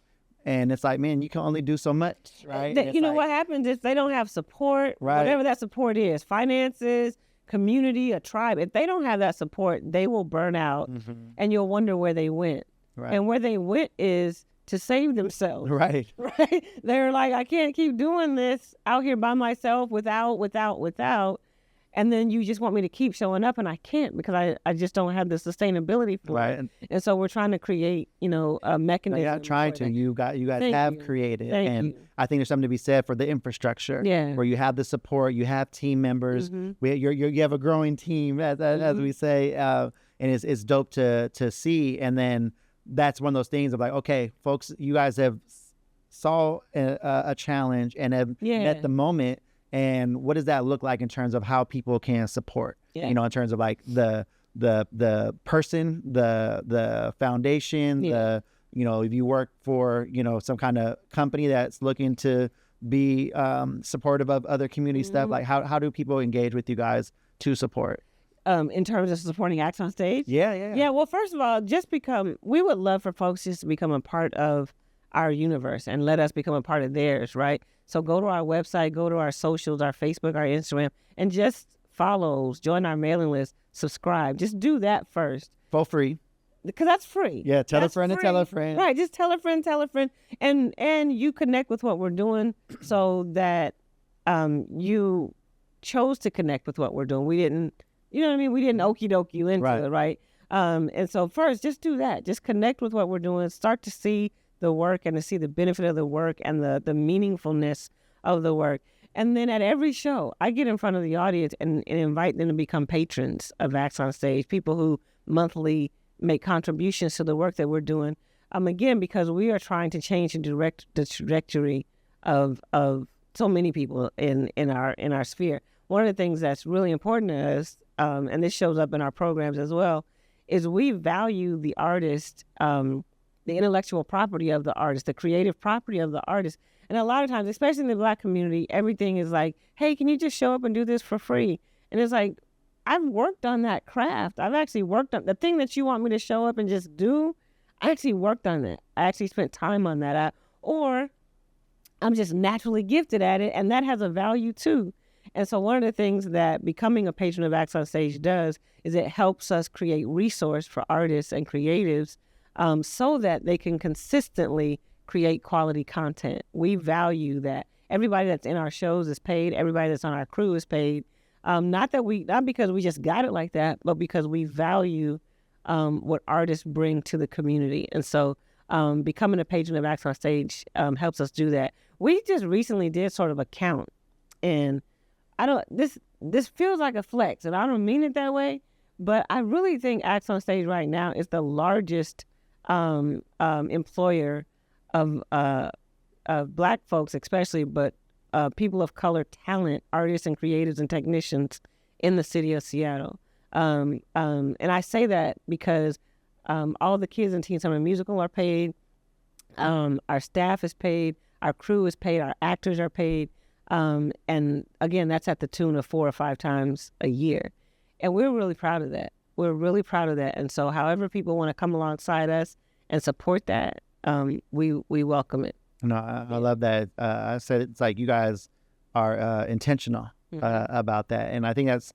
and it's like, man, you can only do so much, right? What happens is they don't have support, right? Whatever that support is, finances, community, a tribe. If they don't have that support, they will burn out, and you'll wonder where they went. Right. And where they went is to save themselves. Right. Right. They're like, I can't keep doing this out here by myself without. And then you just want me to keep showing up, and I can't because I just don't have the sustainability for it. And so we're trying to create, a mechanism. Yeah, trying to. You guys have created. And I think there's something to be said for the infrastructure. Yeah. Where you have the support, you have team members. You have a growing team, as we say, and it's dope to see. And then that's one of those things of like, okay, folks, you guys have saw a challenge and have met the moment. And what does that look like in terms of how people can support? In terms of like the person, the foundation, if you work for, some kind of company that's looking to be supportive of other community stuff, like how do people engage with you guys to support? In terms of supporting acts on stage? Yeah. Well, first of all, we would love for folks just to become a part of our universe and let us become a part of theirs, right? So go to our website, go to our socials, our Facebook, our Instagram, and just join our mailing list, subscribe. Just do that first. For free. Because that's free. Yeah, tell a friend to tell a friend. Right, just tell a friend, and you connect with what we're doing so that you chose to connect with what we're doing. We didn't, you know what I mean? We didn't okie doke you into it, right? And so first, just do that. Just connect with what we're doing. Start to see the work and to see the benefit of the work and the meaningfulness of the work. And then at every show, I get in front of the audience and invite them to become patrons of Acts on Stage, people who monthly make contributions to the work that we're doing. Again, because we are trying to change the trajectory of so many people in our sphere. One of the things that's really important to us, and this shows up in our programs as well, is we value the artist, the intellectual property of the artist, the creative property of the artist. And a lot of times, especially in the Black community, everything is like, hey, can you just show up and do this for free? And it's like, I've worked on that craft. I've actually worked on the thing that you want me to show up and just do. I actually worked on that. I actually spent time on that. Or I'm just naturally gifted at it, and that has a value too. And so one of the things that becoming a patron of Acts on Stage does is it helps us create resource for artists and creatives so that they can consistently create quality content. We value that. Everybody that's in our shows is paid. Everybody that's on our crew is paid. Not because we just got it like that, but because we value what artists bring to the community. And so becoming a patron of Acts on Stage helps us do that. We just recently did sort of a count, and this feels like a flex, and I don't mean it that way, but I really think Acts on Stage right now is the largest employer of Black folks, especially, but people of color talent, artists and creatives and technicians in the city of Seattle. And I say that because all the kids in Teen Summer Musical are paid, our staff is paid, our crew is paid, our actors are paid, and again, that's at the tune of 4 or 5 times a year. And we're really proud of that. We're really proud of that. And so however people want to come alongside us and support that, we welcome it. No, I love that. I said it's like you guys are intentional about that. And I think that's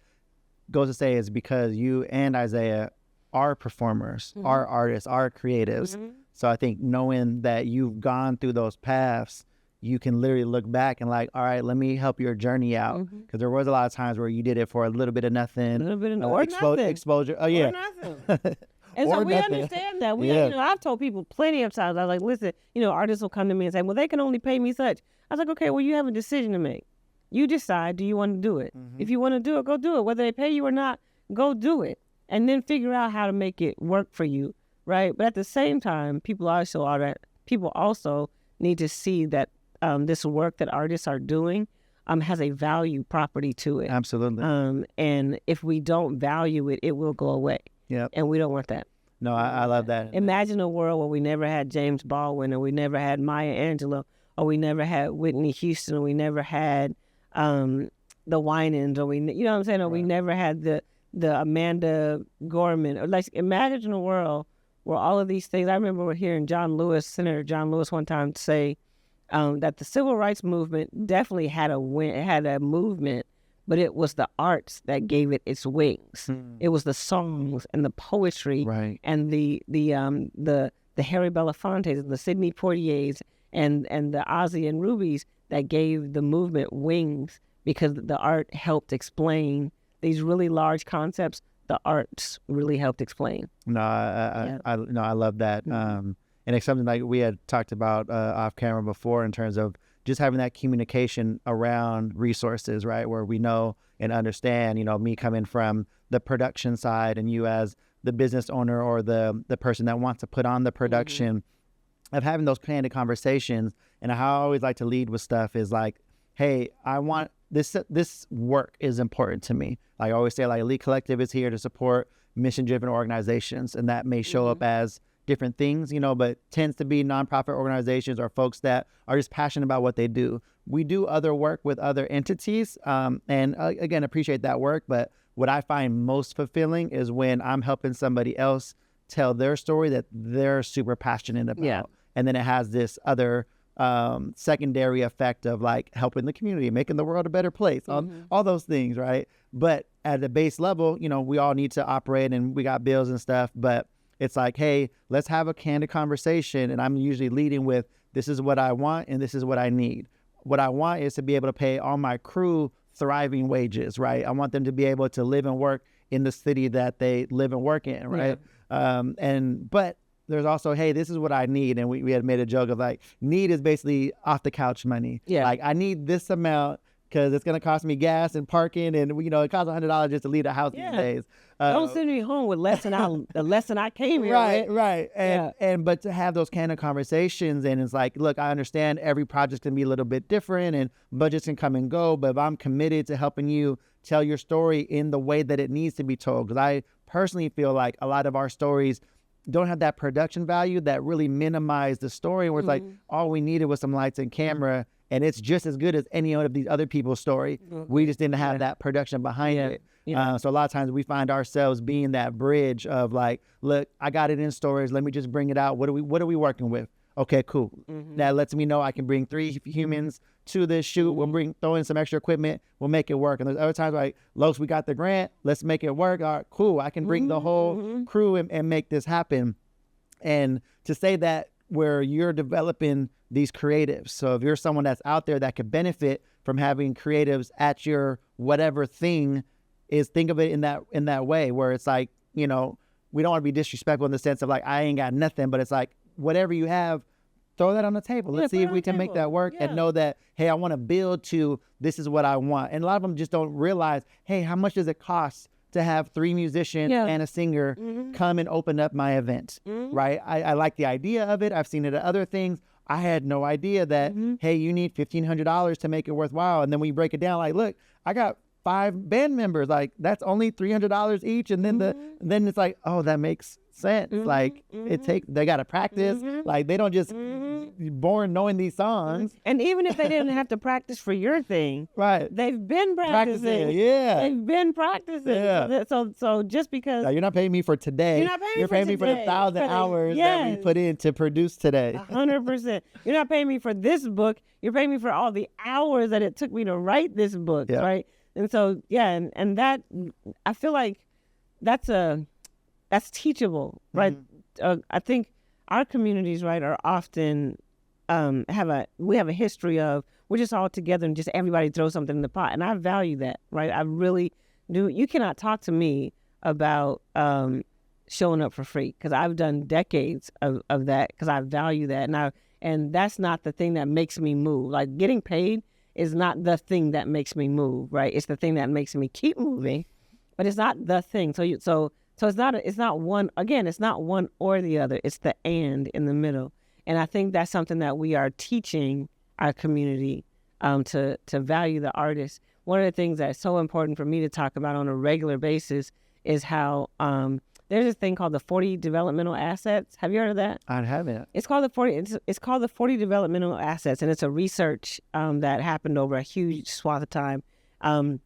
goes to say is because you and Isaiah are performers, are artists, are creatives. So I think knowing that you've gone through those paths, you can literally look back and like, all right, let me help your journey out. Because there was a lot of times where you did it for a little bit of nothing. Exposure. Oh, yeah. Or nothing. And so we understand that. I've told people plenty of times, I was like, listen, artists will come to me and say, well, they can only pay me such. I was like, okay, well, you have a decision to make. You decide, do you want to do it? If you want to do it, go do it. Whether they pay you or not, go do it. And then figure out how to make it work for you, right? But at the same time, people also need to see that this work that artists are doing has a value property to it. Absolutely. And if we don't value it, it will go away. Yep. And we don't want that. No, I love that. Imagine a world where we never had James Baldwin, or we never had Maya Angelou, or we never had Whitney Houston, or we never had the Winans, or you know what I'm saying? Or we never had the Amanda Gorman. Or like, imagine a world where all of these things. I remember hearing Senator John Lewis one time say that the civil rights movement definitely had a movement, but it was the arts that gave it its wings. It was the songs and the poetry, and the Harry Belafontes and the Sidney Poitiers and the Ozzy and Rubies that gave the movement wings, because the art helped explain these really large concepts. The arts really helped explain. No, I love that. And it's something like we had talked about off camera before in terms of just having that communication around resources, right? Where we know and understand, me coming from the production side and you as the business owner or the person that wants to put on the production, of having those candid conversations. And how I always like to lead with stuff is like, hey, I want this work is important to me. Like I always say, like Elite Collective is here to support mission-driven organizations, and that may show up as different things, but tends to be nonprofit organizations or folks that are just passionate about what they do. We do other work with other entities, and again, appreciate that work. But what I find most fulfilling is when I'm helping somebody else tell their story that they're super passionate about. Yeah. And then it has this other secondary effect of like helping the community, making the world a better place, all those things, right? But at the base level, we all need to operate and we got bills and stuff, but it's like, hey, let's have a candid conversation. And I'm usually leading with, this is what I want and this is what I need. What I want is to be able to pay all my crew thriving wages, right? I want them to be able to live and work in the city that they live and work in, right? But there's also, hey, this is what I need. And we had made a joke of like, need is basically off the couch money. Yeah. Like I need this amount because it's going to cost me gas and parking. And, it costs $100 just to leave the house these days. Don't send me home with the lesson I came here with. Right. But to have those kind of conversations, and it's like, look, I understand every project can be a little bit different and budgets can come and go, but if I'm committed to helping you tell your story in the way that it needs to be told, because I personally feel like a lot of our stories don't have that production value that really minimize the story, where it's like all we needed was some lights and camera and it's just as good as any of these other people's story. We just didn't have that production behind it. So a lot of times we find ourselves being that bridge of like, look, I got it in storage, let me just bring it out. What are we working with? Okay, cool. That lets me know I can bring 3 humans to this shoot. We'll throw in some extra equipment. We'll make it work. And there's other times like, Los, we got the grant. Let's make it work. All right, cool. I can bring the whole crew and make this happen. And to say that where you're developing these creatives. So if you're someone that's out there that could benefit from having creatives at your whatever thing, is think of it in that way where it's like, we don't want to be disrespectful in the sense of like, I ain't got nothing, but it's like, whatever you have, throw that on the table. Let's see if we can make that work and know that, hey, I want to build to, this is what I want. And a lot of them just don't realize, hey, how much does it cost to have 3 musicians and a singer come and open up my event, right? I like the idea of it. I've seen it at other things. I had no idea that, hey, you need $1,500 to make it worthwhile. And then when you break it down, like, look, I got 5 band members, like that's only $300 each. And then then it's like, oh, that makes sense. Like they got to practice. Like they don't just be born knowing these songs. And even if they didn't have to practice for your thing, right? They've been practicing. Yeah, they've been practicing. Yeah. So just because you're not paying me for today, you're paying me for the 1,000 hours that we put in to produce today. 100%. You're not paying me for this book. You're paying me for all the hours that it took me to write this book, right? And so and that, I feel like that's teachable, right? I think our communities, right, are often we have a history of we're just all together and just everybody throws something in the pot, and I value that, right? I really do. You cannot talk to me about showing up for free because I've done decades of that because I value that, and that's not the thing that makes me move. Like getting paid is not the thing that makes me move, right? It's the thing that makes me keep moving, but it's not the thing. So it's not one, again, it's not one or the other. It's the and in the middle. And I think that's something that we are teaching our community to value the artist. One of the things that's so important for me to talk about on a regular basis is how there's this thing called the 40 developmental assets. Have you heard of that? I haven't. It's called the 40 developmental assets, and it's a research that happened over a huge swath of time. And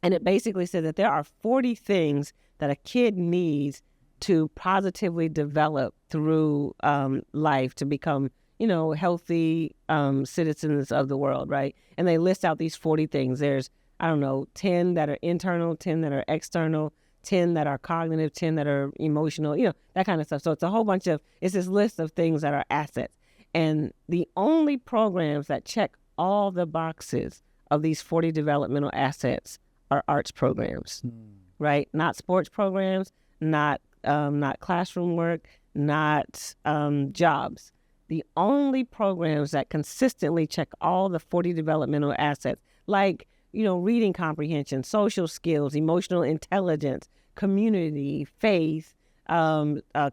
it basically said that there are 40 things that a kid needs to positively develop through life to become, healthy citizens of the world, right? And they list out these 40 things. There's, 10 that are internal, 10 that are external, 10 that are cognitive, 10 that are emotional, that kind of stuff. So it's a whole bunch it's this list of things that are assets. And the only programs that check all the boxes of these 40 developmental assets are arts programs, right? Not sports programs, not classroom work, not jobs. The only programs that consistently check all the 40 developmental assets, like, reading comprehension, social skills, emotional intelligence, community, faith,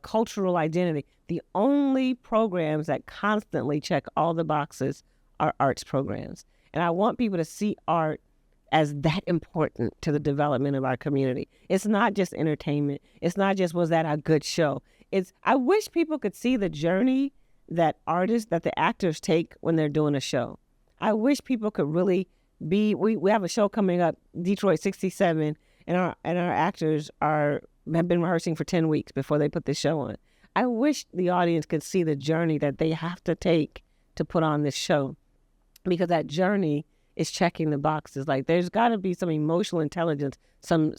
cultural identity. The only programs that constantly check all the boxes are arts programs. And I want people to see art as that important to the development of our community. It's not just entertainment. It's not just, was that a good show? I wish people could see the journey that the actors take when they're doing a show. I wish people could really we have a show coming up, Detroit 67, and our actors have been rehearsing for 10 weeks before they put this show on. I wish the audience could see the journey that they have to take to put on this show, because that journey is checking the boxes. Like, there's got to be some emotional intelligence, some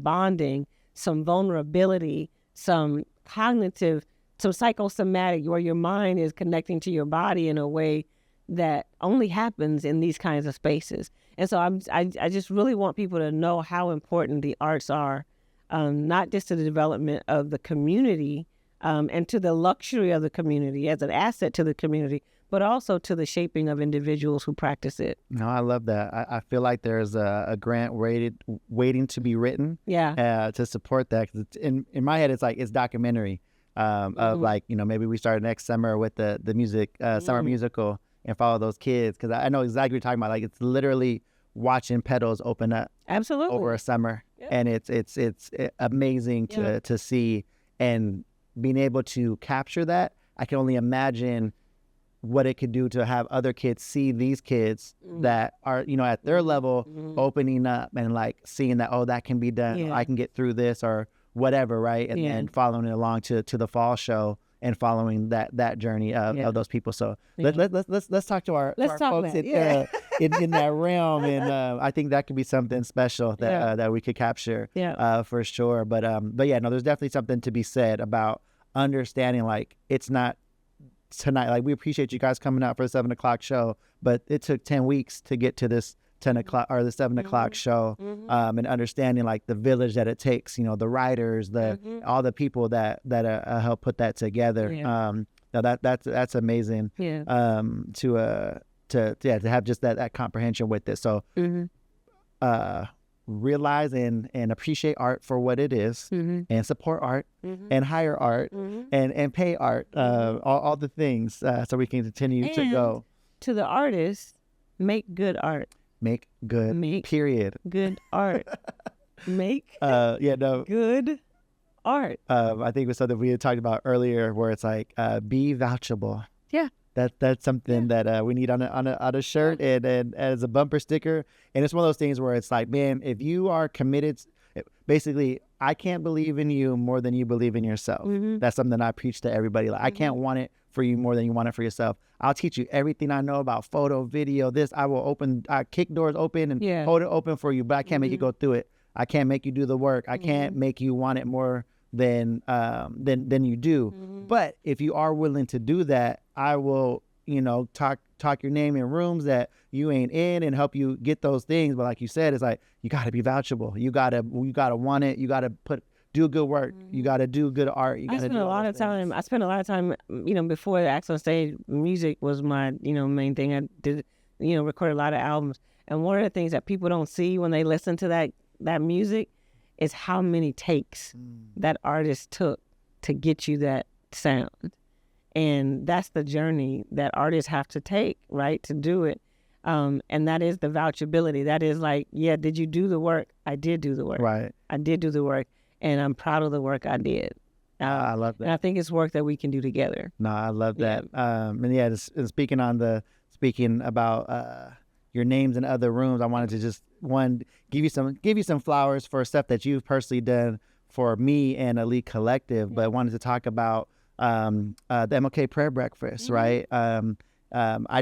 bonding, some vulnerability, some cognitive, some psychosomatic, where your mind is connecting to your body in a way that only happens in these kinds of spaces. And so I just really want people to know how important the arts are, not just to the development of the community and to the luxury of the community as an asset to the community, but also to the shaping of individuals who practice it. No, I love that. I feel like there's a grant waiting to be written to support that. 'Cause in my head, it's like it's documentary of like, maybe we start next summer with the music, summer musical, and follow those kids. Because I know exactly what you're talking about. Like, it's literally watching petals open up over a summer. Yep. And it's amazing to see, and being able to capture that. I can only imagine what it could do to have other kids see these kids that are, at their level, opening up and like seeing that, oh, that can be done. I can get through this or whatever, right? And following it along to the fall show and following that journey of those people. So let's talk to our folks in that realm, and I think that could be something special that we could capture for sure. But yeah, no, there's definitely something to be said about understanding, like, it's not tonight. Like, we appreciate you guys coming out for the 7 o'clock show, but it took 10 weeks to get to this 10 o'clock or the 7 o'clock show, and understanding like the village that it takes, the writers, all the people that help put that together. Now that's amazing. To have just that comprehension with it. So realize and appreciate art for what it is, and support art, and hire art, and pay art, all the things, so we can continue to go. To the artists, make good art. Make good, period. Good art. Make good art. I think it was something we had talked about earlier, where it's like, be vouchable. Yeah. That's something that we need on a shirt and as a bumper sticker. And it's one of those things where it's like, man, if you are committed, basically, I can't believe in you more than you believe in yourself. That's something I preach to everybody. Like, I can't want it for you more than you want it for yourself. I'll teach you everything I know about photo, video, this. I kick doors open and hold it open for you, but I can't make you go through it. I can't make you do the work. I can't make you want it more than you do. But if you are willing to do that, I will, talk your name in rooms that you ain't in and help you get those things. But like you said, it's like, you got to be vouchable. You gotta want it. You got to do good work. You got to do good art. I spent a lot of time, before the acts on stage, music was my, main thing. I did, recorded a lot of albums. And one of the things that people don't see when they listen to that music is how many takes that artist took to get you that sound. And that's the journey that artists have to take, right, to do it. And that is the vouchability. That is like, did you do the work? I did do the work. Right. I did do the work. And I'm proud of the work I did. I love that. And I think it's work that we can do together. No, I love that. And speaking about your names in other rooms, I wanted to just give you some flowers for stuff that you've personally done for me and Elite Collective. But I wanted to talk about the MLK prayer breakfast, right? I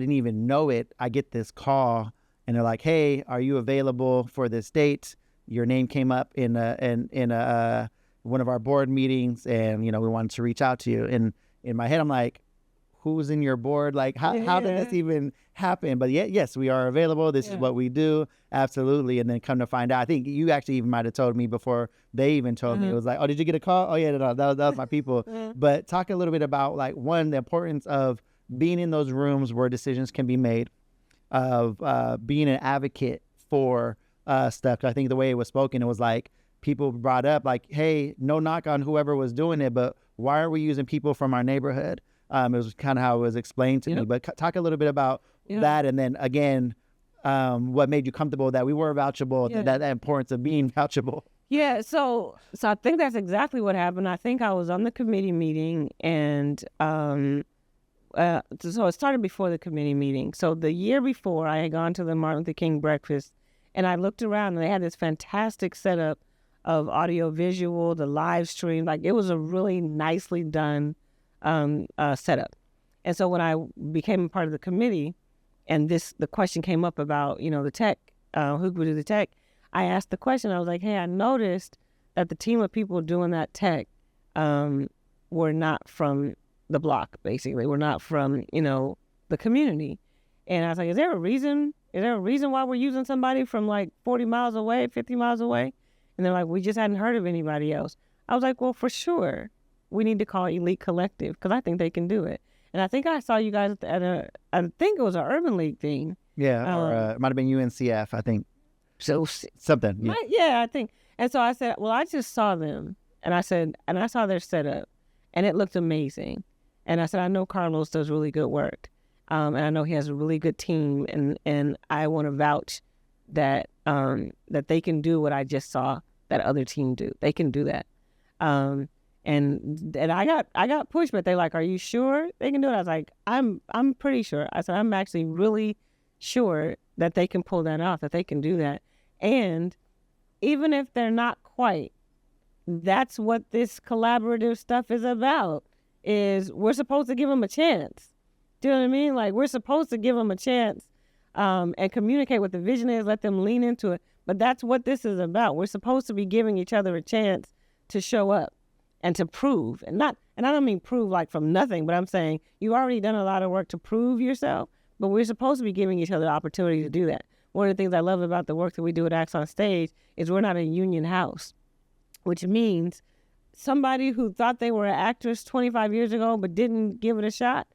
didn't even know it. I get this call and they're like, "Hey, are you available for this date?" Your name came up in one of our board meetings, and we wanted to reach out to you. And in my head, I'm like, who's in your board? Like, how did this even happen? But yes, we are available. This is what we do. Absolutely. And then come to find out, I think you actually even might have told me before they even told me. It was like, oh, did you get a call? Oh yeah, no, that was my people. But talk a little bit about, like, one, the importance of being in those rooms where decisions can be made, of being an advocate for stuff. I think the way it was spoken, it was like, people brought up like, hey, no knock on whoever was doing it, but why are we using people from our neighborhood? It was kind of how it was explained to me. But talk a little bit about that, and then again, what made you comfortable that we were vouchable, that importance of being vouchable. Yeah, so I think that's exactly what happened. I think I was on the committee meeting, and so it started before the committee meeting. So the year before, I had gone to the Martin Luther King breakfast, and I looked around, and they had this fantastic setup of audio visual, the live stream. Like, it was a really nicely done setup. And so when I became a part of the committee, and the question came up about, the tech, who would do the tech, I asked the question. I was like, hey, I noticed that the team of people doing that tech were not from the block, basically. We're not from, the community. And I was like, is there a reason why we're using somebody from like 40 miles away, 50 miles away? And they're like, we just hadn't heard of anybody else. I was like, well, for sure, we need to call Elite Collective, because I think they can do it. And I think I saw you guys at I think it was an Urban League thing. Yeah, or it might have been UNCF, I think. So something. Yeah. Yeah, I think. And so I said, well, I just saw them. And I saw their setup, and it looked amazing. And I said, I know Carlos does really good work. And I know he has a really good team. And I want to vouch that that they can do what I just saw that other team do. They can do that. And I got pushed, but they're like, are you sure they can do it? I was like, I'm pretty sure. I said, I'm actually really sure that they can pull that off, that they can do that. And even if they're not quite, that's what this collaborative stuff is about, is we're supposed to give them a chance. Do you know what I mean? Like, we're supposed to give them a chance and communicate what the vision is, let them lean into it. But that's what this is about. We're supposed to be giving each other a chance to show up and to prove. And I don't mean prove like from nothing, but I'm saying you already done a lot of work to prove yourself, but we're supposed to be giving each other the opportunity to do that. One of the things I love about the work that we do at Acts on Stage is we're not a union house, which means somebody who thought they were an actress 25 years ago but didn't give it a shot,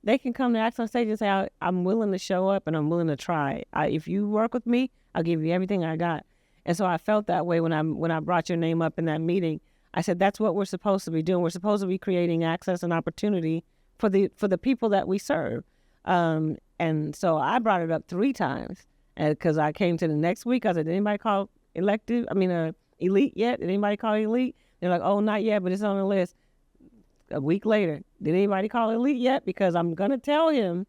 they can come to Acts on Stage and say, I'm willing to show up and I'm willing to try. If you work with me, I'll give you everything I got. And so I felt that way when I brought your name up in that meeting. I said, that's what we're supposed to be doing. We're supposed to be creating access and opportunity for the people that we serve. And so I brought it up 3 times because I came to the next week. I said, did anybody call Elite yet? Did anybody call Elite? They're like, oh, not yet, but it's on the list. A week later, did anybody call Elite yet? Because I'm going to tell him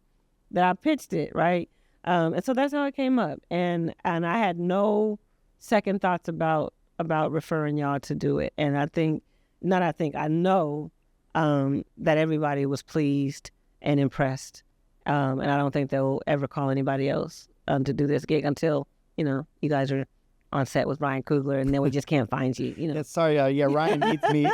that I pitched it, right? And so that's how it came up. And I had no second thoughts about referring y'all to do it. And I know that everybody was pleased and impressed. And I don't think they'll ever call anybody else to do this gig until, you guys are on set with Ryan Coogler, and then we just can't find you, Yeah, sorry, Ryan needs me.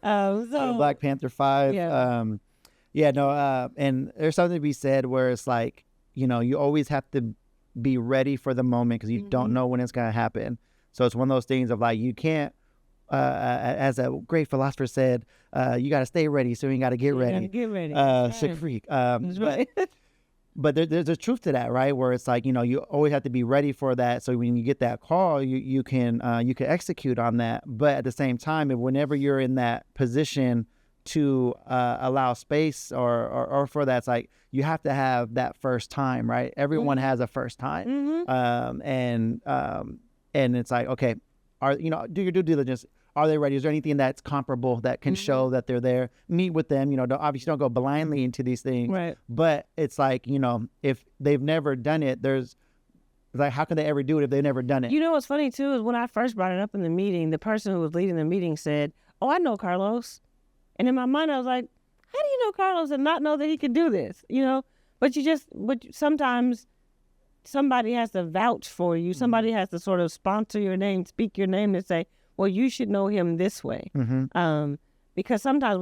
Black Panther 5. Yeah. And there's something to be said where it's like, you always have to be ready for the moment because you don't know when it's going to happen. So it's one of those things of like, you can't, as a great philosopher said, you got to stay ready, so you got to get ready. Get ready. Sick freak. That's right. But there's a truth to that, right? Where it's like, you always have to be ready for that. So when you get that call, you can execute on that. But at the same time, whenever you're in that position to allow space or for that, it's like you have to have that first time, right? Everyone has a first time. And it's like, okay, do your due diligence. Are they ready? Is there anything that's comparable that can show that they're there? Meet with them. Obviously don't go blindly into these things. Right. But it's like, if they've never done it, it's like, how can they ever do it if they've never done it? What's funny too is when I first brought it up in the meeting, the person who was leading the meeting said, oh, I know Carlos. And in my mind, I was like, how do you know Carlos and not know that he could do this? But sometimes somebody has to vouch for you. Somebody has to sort of sponsor your name, speak your name, and say, well, you should know him this way. Because sometimes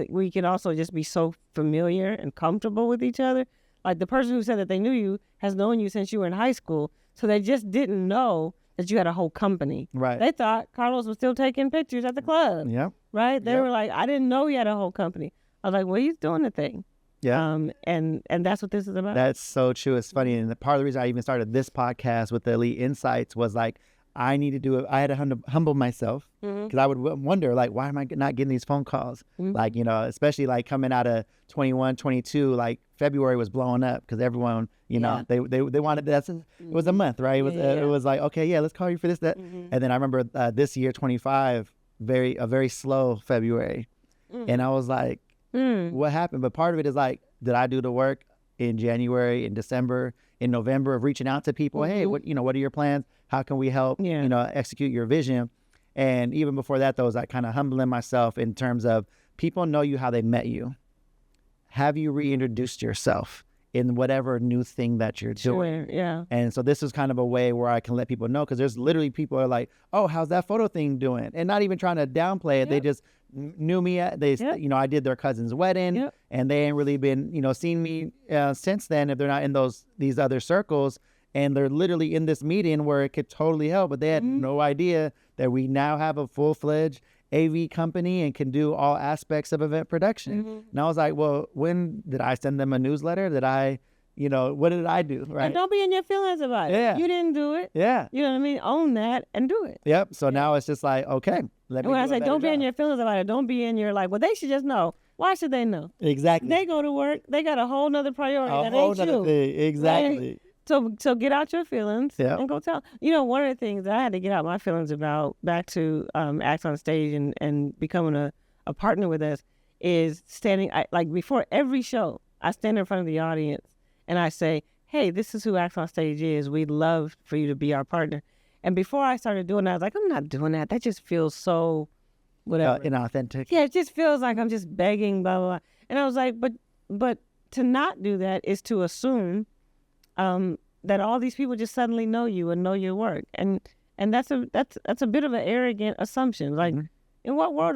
we can also just be so familiar and comfortable with each other. Like the person who said that they knew you has known you since you were in high school. So they just didn't know that you had a whole company. Right. They thought Carlos was still taking pictures at the club. Yeah. Right. They were like, I didn't know he had a whole company. I was like, well, he's doing the thing. Yeah. And that's what this is about. That's so true. It's funny. And part of the reason I even started this podcast with the Elite Insights was like, I need to do it. I had to humble myself because I would wonder, like, why am I not getting these phone calls? Like, you know, especially like coming out of 21, 22, like February was blowing up because everyone, you know, they wanted it was a month, right? It was like, okay, yeah, let's call you for this, that. And then I remember this year, 25, a very slow February. And I was like, what happened? But part of it is like, did I do the work in January, in December, in November of reaching out to people? Hey, what are your plans? How can we help, you know, execute your vision? And even before that, though, was like kind of humbling myself in terms of people know you how they met you. Have you reintroduced yourself in whatever new thing that you're doing? Yeah. And so this is kind of a way where I can let people know, because there's literally people are like, oh, how's that photo thing doing? And not even trying to downplay it. They just knew me. You know, I did their cousin's wedding and they ain't really been, you know, seen me since then if they're not in these other circles. And they're literally in this meeting where it could totally help, but they had no idea that we now have a full-fledged AV company and can do all aspects of event production. And I was like, well, when did I send them a newsletter? Did I, you know, what did I do? Right. And don't be in your feelings about it. Yeah. You didn't do it. Yeah. You know what I mean? Own that and do it. Yep. So now it's just like, okay. And when I say don't be in your feelings about it, don't be in your like, well, they should just know. Why should they know? Exactly. They go to work. They got a whole nother priority. A that whole ain't nother you. thing. Exactly. Right? So get out your feelings and go tell. You know, one of the things that I had to get out my feelings about back to Acts on Stage and becoming a partner with us is standing, like before every show, I stand in front of the audience and I say, hey, this is who Acts on Stage is. We'd love for you to be our partner. And before I started doing that, I was like, I'm not doing that. That just feels so whatever. Inauthentic. Yeah, it just feels like I'm just begging, blah, blah, blah. And I was like, but to not do that is to assume that all these people just suddenly know you and know your work, and that's a bit of an arrogant assumption. Like, in what world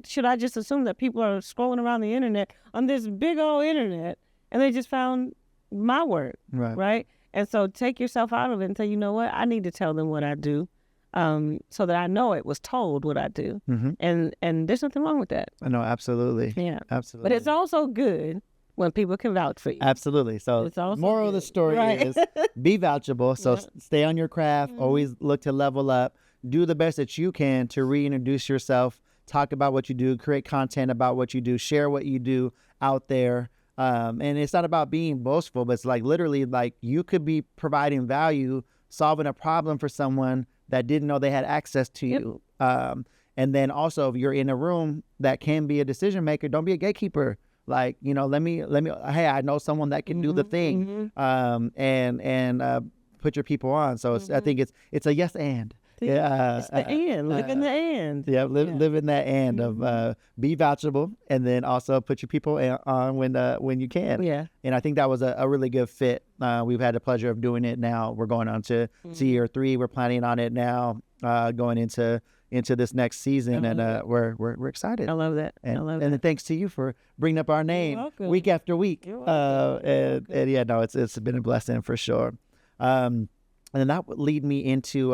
should I just assume that people are scrolling around the internet on this big old internet and they just found my work, right? And so take yourself out of it and say, you know what, I need to tell them what I do, so that I know it was told what I do, and there's nothing wrong with that. I know, absolutely. Yeah, absolutely. But it's also good when people can vouch for you. Absolutely. So moral of the story is be vouchable. So stay on your craft. Always look to level up. Do the best that you can to reintroduce yourself. Talk about what you do. Create content about what you do. Share what you do out there. And it's not about being boastful, but it's like literally like you could be providing value, solving a problem for someone that didn't know they had access to you. And then also if you're in a room that can be a decision maker, don't be a gatekeeper. Like, you know, let me, hey, I know someone that can do the thing, and put your people on. So I think it's a yes and. It's the and. Live in the and. Yeah, live in that and of be vouchable, and then also put your people on when you can. Yeah. And I think that was a really good fit. We've had the pleasure of doing it now. We're going on to year 3. We're planning on it now, going into this next season, and we're excited. I love that. And thanks to you for bringing up our name week after week. And yeah, no, it's been a blessing for sure. And then that would lead me into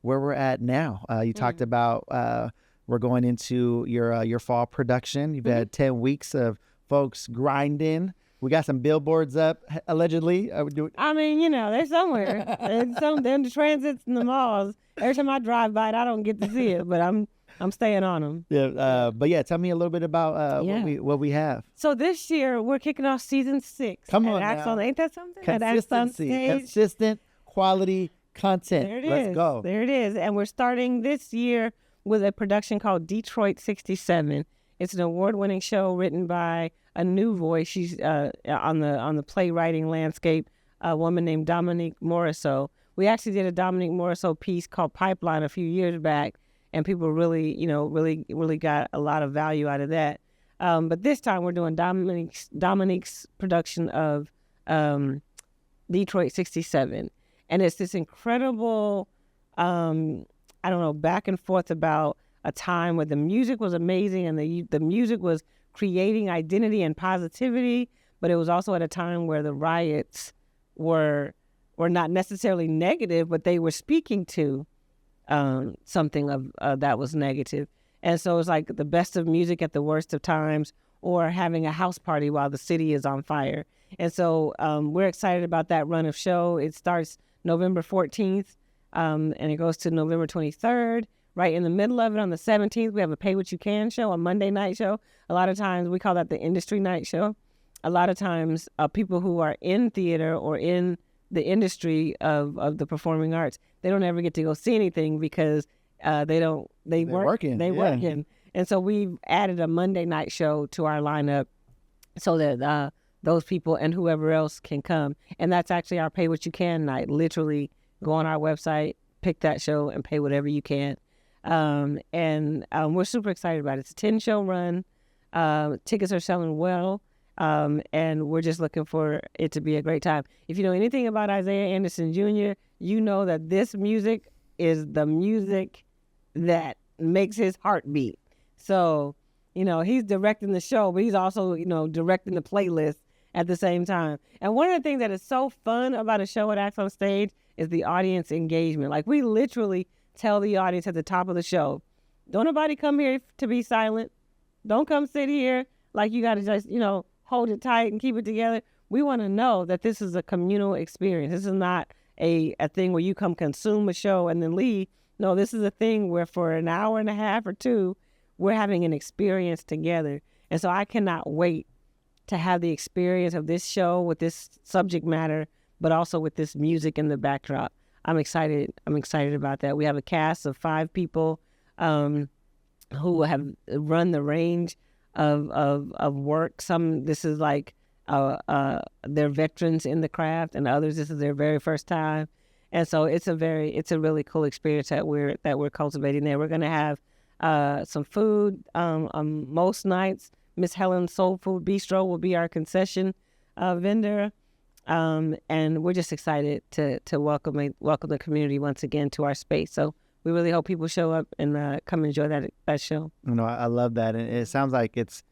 where we're at now. You talked about we're going into your fall production. You've had 10 weeks of folks grinding. We got some billboards up, allegedly. I mean, you know, they're somewhere. They're in the transits and the malls. Every time I drive by it, I don't get to see it, but I'm staying on them. Yeah, but yeah, tell me a little bit about what we have. So this year we're kicking off season 6. Come on, now. Ain't that something? Consistency, consistent quality content. There it is. Let's go. There it is, and we're starting this year with a production called Detroit 67. It's an award-winning show written by a new voice. She's on the playwriting landscape, a woman named Dominique Morisseau. We actually did a Dominique Morisseau piece called Pipeline a few years back, and people really got a lot of value out of that. But this time we're doing Dominique's production of Detroit 67, and it's this incredible, back and forth about a time where the music was amazing and the music was creating identity and positivity, but it was also at a time where the riots were not necessarily negative, but they were speaking to something of that was negative. And so it's like the best of music at the worst of times, or having a house party while the city is on fire. And so we're excited about that run of show. It starts November 14th. and it goes to November 23rd. Right in the middle of it, on the 17th, we have a Pay What You Can show, a Monday night show. A lot of times we call that the industry night show. A lot of times people who are in theater or in the industry of the performing arts, they don't ever get to go see anything because they're working. And so we've added a Monday night show to our lineup so that those people and whoever else can come. And that's actually our Pay What You Can night. Literally go on our website, pick that show, and pay whatever you can. And we're super excited about it. It's a 10-show run. Tickets are selling well. And we're just looking for it to be a great time. If you know anything about Isaiah Anderson Jr., you know that this music is the music that makes his heart beat. So, he's directing the show, but he's also, directing the playlist at the same time. And one of the things that is so fun about a show at Acts on Stage is the audience engagement. Like, we literally tell the audience at the top of the show, don't nobody come here to be silent. Don't come sit here like you got to just, hold it tight and keep it together. We want to know that this is a communal experience. This is not a thing where you come consume a show and then leave. No, this is a thing where for an hour and a half or two, we're having an experience together. And so I cannot wait to have the experience of this show with this subject matter, but also with this music in the backdrop. I'm excited about that. We have a cast of 5 people who have run the range of work. Some, this is like they're veterans in the craft, and others, this is their very first time. And so it's a really cool experience that we're cultivating there. We're going to have some food on most nights. Miss Helen's Soul Food Bistro will be our concession vendor. And we're just excited to welcome the community once again to our space. So we really hope people show up and come enjoy that show. I love that. And it sounds like it's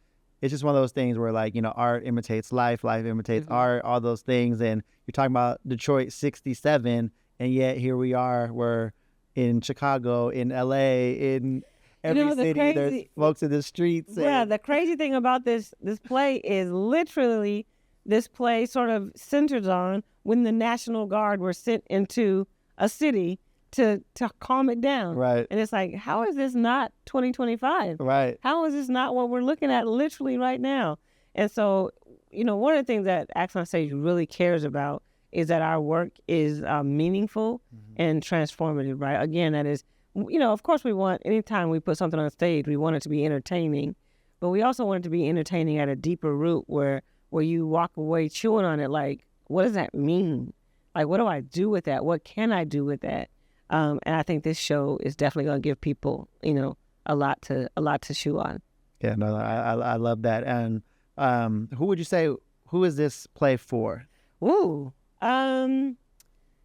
just one of those things where, like, art imitates life imitates art, all those things. And you're talking about Detroit 67, and yet here we are, we're in Chicago, in LA, in every city, there's folks in the streets. Yeah, the crazy thing about this play is literally this play sort of centers on when the National Guard were sent into a city to calm it down. Right. And it's like, how is this not 2025? Right. How is this not what we're looking at literally right now? And so, one of the things that Acts on Stage really cares about is that our work is meaningful and transformative, right? Again, that is, of course we want, anytime we put something on stage, we want it to be entertaining, but we also want it to be entertaining at a deeper root where you walk away chewing on it like, what does that mean? Like, what do I do with that? What can I do with that? And I think this show is definitely going to give people, a lot to chew on. Yeah, no, I love that. And who would you say, who is this play for? Ooh,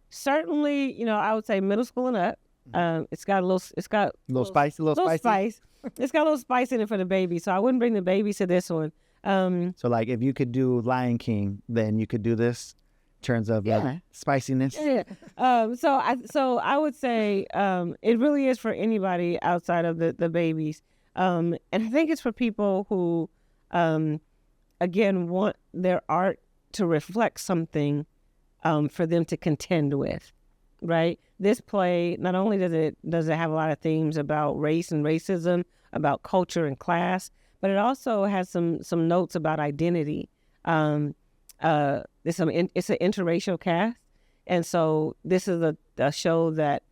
certainly, I would say middle school and up. It's got a little spice. It's got a little spice in it for the baby. So I wouldn't bring the babies to this one. So like, if you could do Lion King, then you could do this in terms of like spiciness. Yeah. So I would say it really is for anybody outside of the babies. And I think it's for people who, again, want their art to reflect something for them to contend with, right? This play, not only does it have a lot of themes about race and racism, about culture and class, but it also has some notes about identity. It's an interracial cast, and so this is a show that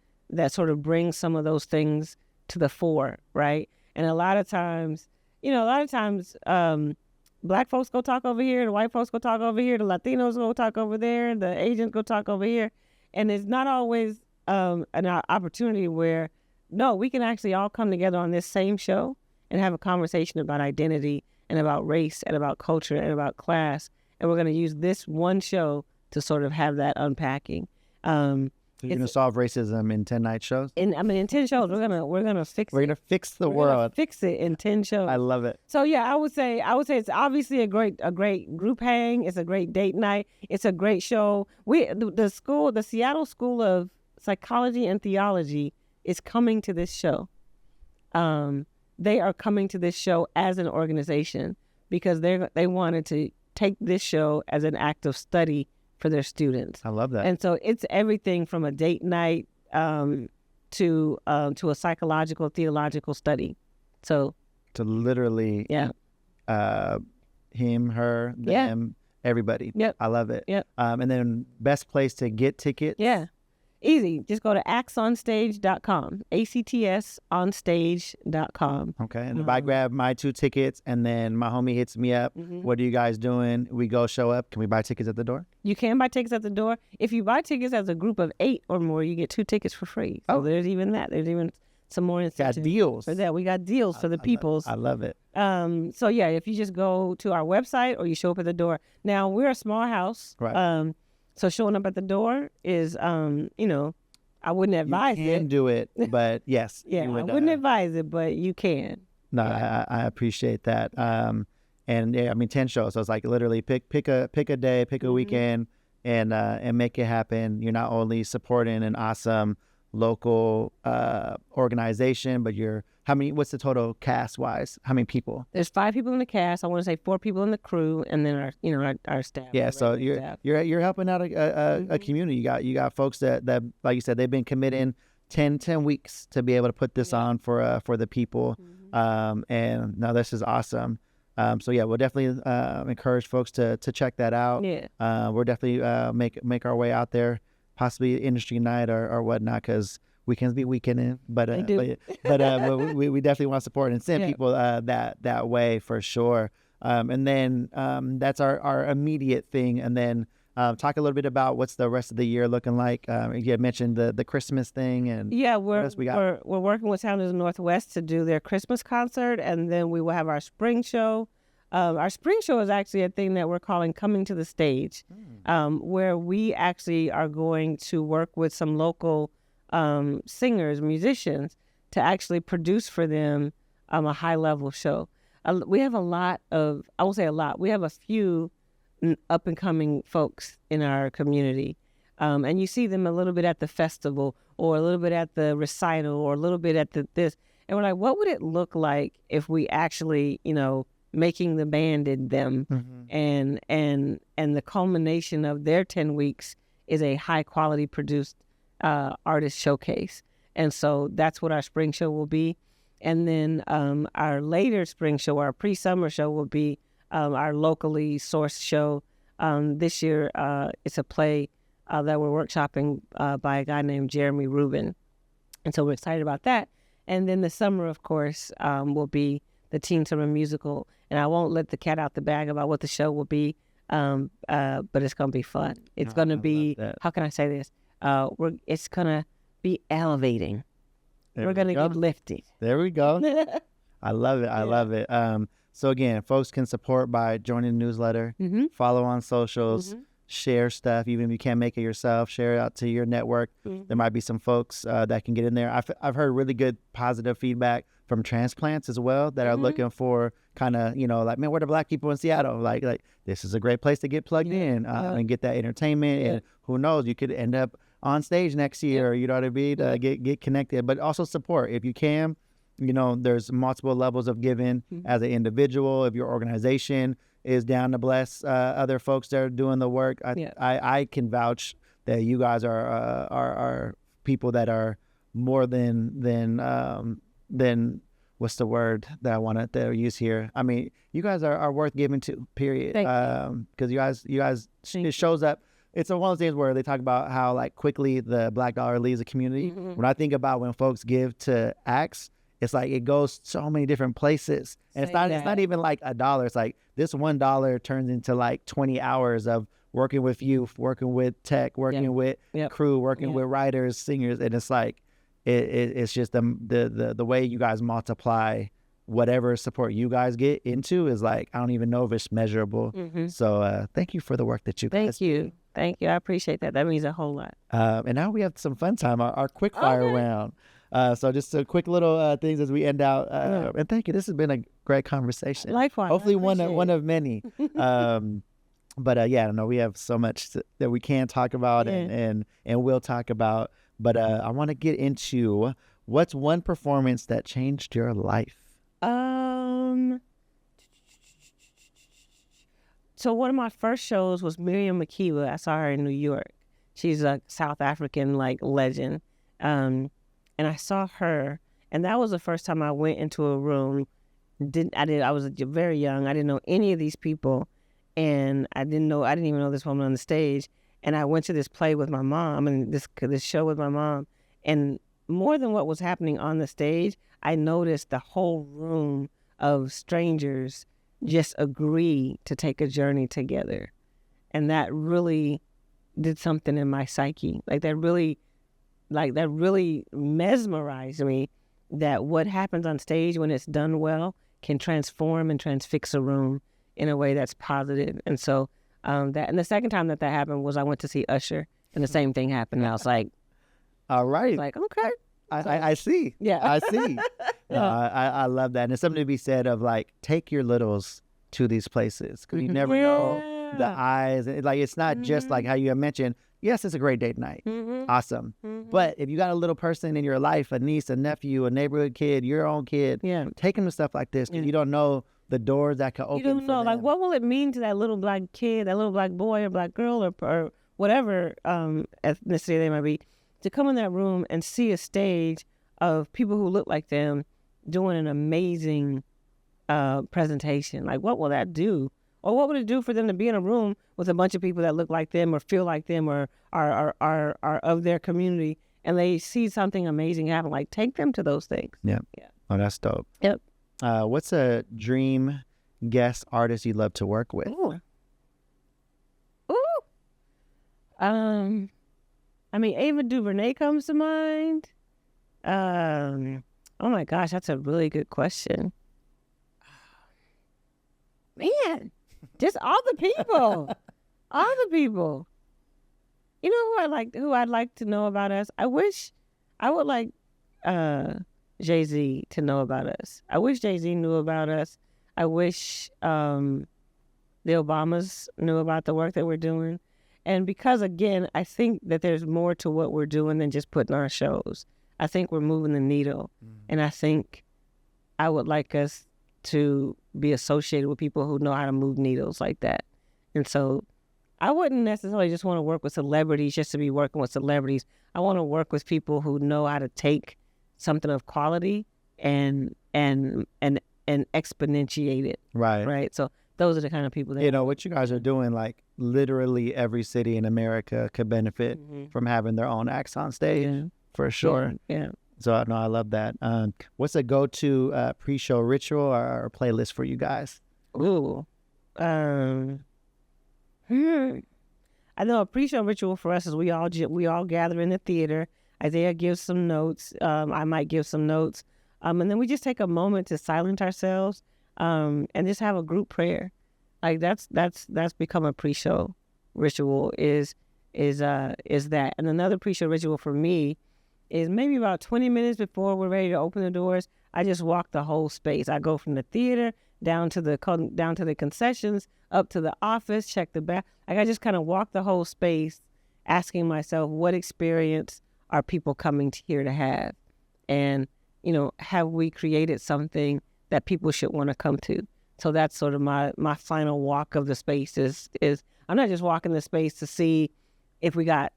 sort of brings some of those things to the fore, right? And a lot of times, Black folks go talk over here, the white folks go talk over here, the Latinos go talk over there, the Asians go talk over here, and it's not always an opportunity where, no, we can actually all come together on this same show and have a conversation about identity and about race and about culture and about class. And we're going to use this one show to sort of have that unpacking. So you're going to solve racism in 10 night shows? In 10 shows, we're gonna fix it. We're going to fix the world. Fix it in 10 shows. I love it. So yeah, I would say it's obviously a great group hang. It's a great date night. It's a great show. The Seattle School of Psychology and Theology is coming to this show. They are coming to this show as an organization because they wanted to take this show as an act of study for their students. I love that. And so it's everything from a date night to a psychological theological study. So to literally, him, her, them, everybody. Yep. I love it. Yep. And then best place to get tickets. Yeah. Easy. Just go to actsonstage.com. ACTSonstage.com. Okay. And if I grab my 2 tickets and then my homie hits me up, what are you guys doing? We go show up. Can we buy tickets at the door? You can buy tickets at the door. If you buy tickets as a group of 8 or more, you get 2 tickets for free. So there's even that. There's even some more got deals for that. We got deals for the peoples. I love it. So yeah, if you just go to our website or you show up at the door. Now we're a small house. Right. So showing up at the door is, I wouldn't advise it. You can do it, but yes. I wouldn't advise it, but you can. No, I appreciate that. And yeah, I mean, 10 shows. So it's like literally pick a day, pick a weekend, and make it happen. You're not only supporting an awesome local organization, but what's the total cast wise? How many people? There's 5 people in the cast. I want to say 4 people in the crew, and then our staff. Yeah, so you're helping out a community. You got folks that like you said, they've been committing 10 weeks to be able to put this on for the people. And no, this is awesome. So yeah, we'll definitely encourage folks to check that out. Yeah. We'll definitely make our way out there, possibly industry night or whatnot, because weekends be weekending, but we definitely want to support and send people that way for sure. And then that's our immediate thing. And then talk a little bit about what's the rest of the year looking like. You had mentioned the Christmas thing, and we're working with Sound of the Northwest to do their Christmas concert, and then we will have our spring show. Our spring show is actually a thing that we're calling Coming to the Stage, where we actually are going to work with some local singers, musicians, to actually produce for them a high-level show. We have we have a few up-and-coming folks in our community, and you see them a little bit at the festival or a little bit at the recital or a little bit at this. And we're like, what would it look like if we actually, making the band in them, and the culmination of their 10 weeks is a high-quality produced artist showcase. And so that's what our spring show will be. And then our later spring show, our pre-summer show, will be our locally sourced show. This year, it's a play that we're workshopping by a guy named Jeremy Rubin. And so we're excited about that. And then the summer, of course, will be the Teen Summer Musical. And I won't let the cat out the bag about what the show will be, but it's going to be fun. It's going to be, how can I say this? It's going to be elevating. We're going to get lifted. There we go. I love it. I love it. So again, folks can support by joining the newsletter, follow on socials, share stuff. Even if you can't make it yourself, share it out to your network. There might be some folks that can get in there. I've heard really good positive feedback from transplants as well that are looking for kind of, like, man, we're the Black people in Seattle. Like this is a great place to get plugged in and get that entertainment. And who knows, you could end up on stage next year, you know what I mean? Get connected, but also support if you can. There's multiple levels of giving as an individual. If your organization is down to bless other folks that are doing the work, I can vouch that you guys are people that are more than what's the word that I wanted to use here? I mean, you guys are worth giving to, period. Because you guys, it shows up. It's one of those things where they talk about how like quickly the Black dollar leaves the community. When I think about when folks give to acts, it's like it goes so many different places, and it's not even like $1. It's like this $1 turns into like 20 hours of working with youth, working with tech, working with crew, working with writers, singers, and it's like it's just the way you guys multiply whatever support you guys get into is like, I don't even know if it's measurable. So thank you for the work that you guys do. Thank you. I appreciate that. That means a whole lot. And now we have some fun time, our quick fire round. So just a quick little things as we end out. And thank you. This has been a great conversation. Likewise. Hopefully one of many. But I know we have so much that we can talk about and will talk about. But I want to get into what's one performance that changed your life? So one of my first shows was Miriam Makeba. I saw her in New York. She's a South African legend. And I saw her, and that was the first time I went into a room. I was very young. I didn't know any of these people, and I didn't even know this woman on the stage. And I went to this play with my mom, and this show with my mom, and more than what was happening on the stage, I noticed the whole room of strangers just agree to take a journey together, and that really did something in my psyche. That really mesmerized me, that what happens on stage when it's done well can transform and transfix a room in a way that's positive. And so and the second time that happened was I went to see Usher, and the same thing happened. And I was like, all right. Like, okay. I see. Yeah. I see. I love that. And there's something to be said of like, take your littles to these places, because you never know the eyes. Like, it's not just like how you had mentioned. Yes, it's a great date night. Awesome. But if you got a little person in your life, a niece, a nephew, a neighborhood kid, your own kid, take them to stuff like this, because you don't know the doors that could open. You don't know, like, what will it mean to that little black kid, that little black boy or black girl or whatever ethnicity they might be, to come in that room and see a stage of people who look like them doing an amazing presentation. Like, what will that do? Or what would it do for them to be in a room with a bunch of people that look like them or feel like them or are of their community, and they see something amazing happen? Like, take them to those things. Yeah. Oh, that's dope. Yep. What's a dream guest artist you'd love to work with? Ooh. I mean, Ava DuVernay comes to mind. Oh my gosh, that's a really good question. Man, just all the people. All the people. You know who I'd like to know about us? I would like Jay-Z to know about us. I wish Jay-Z knew about us. I wish the Obamas knew about the work that we're doing. And because, again, I think that there's more to what we're doing than just putting on shows. I think we're moving the needle. And I think I would like us to be associated with people who know how to move needles like that. And so I wouldn't necessarily just want to work with celebrities just to be working with celebrities. I want to work with people who know how to take something of quality and exponentiate it. Right. So those are the kind of people that, you know, what you guys are doing, like literally every city in America could benefit from having their own acts on stage, for sure. Yeah. So no, I love that. What's a go-to pre-show ritual or playlist for you guys? Ooh. I know a pre-show ritual for us is we all gather in the theater. Isaiah gives some notes. I might give some notes. And then we just take a moment to silence ourselves and just have a group prayer. Like that's become a pre-show ritual is that. And another pre-show ritual for me is maybe about 20 minutes before we're ready to open the doors, I just walk the whole space. I go from the theater down to the concessions, up to the office, check the back. Like, I just kind of walk the whole space, asking myself, what experience are people coming here to have? And, you know, have we created something that people should want to come to? So that's sort of my final walk of the space is I'm not just walking the space to see if we got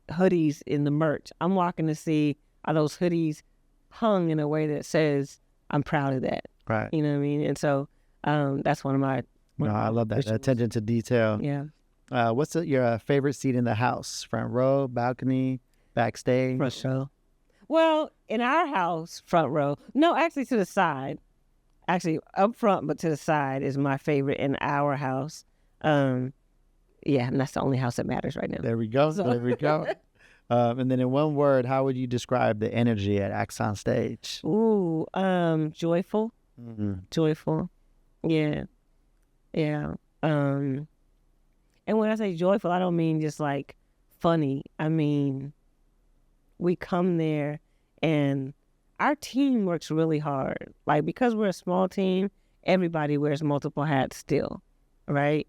hoodies in the merch. I'm walking to see, are those hoodies hung in a way that says, I'm proud of that. Right. You know what I mean? And so that's one of my... I love that. Rituals. Attention to detail. Yeah. What's your favorite seat in the house? Front row, balcony, backstage? Front row. Well, in our house, front row. No, actually to the side. Actually up front, but to the side is my favorite in our house. Yeah, and that's the only house that matters right now. There we go. So. There we go. And then in one word, how would you describe the energy at Acts on Stage? Ooh, joyful. Joyful. Yeah. Yeah. And when I say joyful, I don't mean just like funny. I mean, we come there and our team works really hard. Like, because we're a small team, everybody wears multiple hats still, right?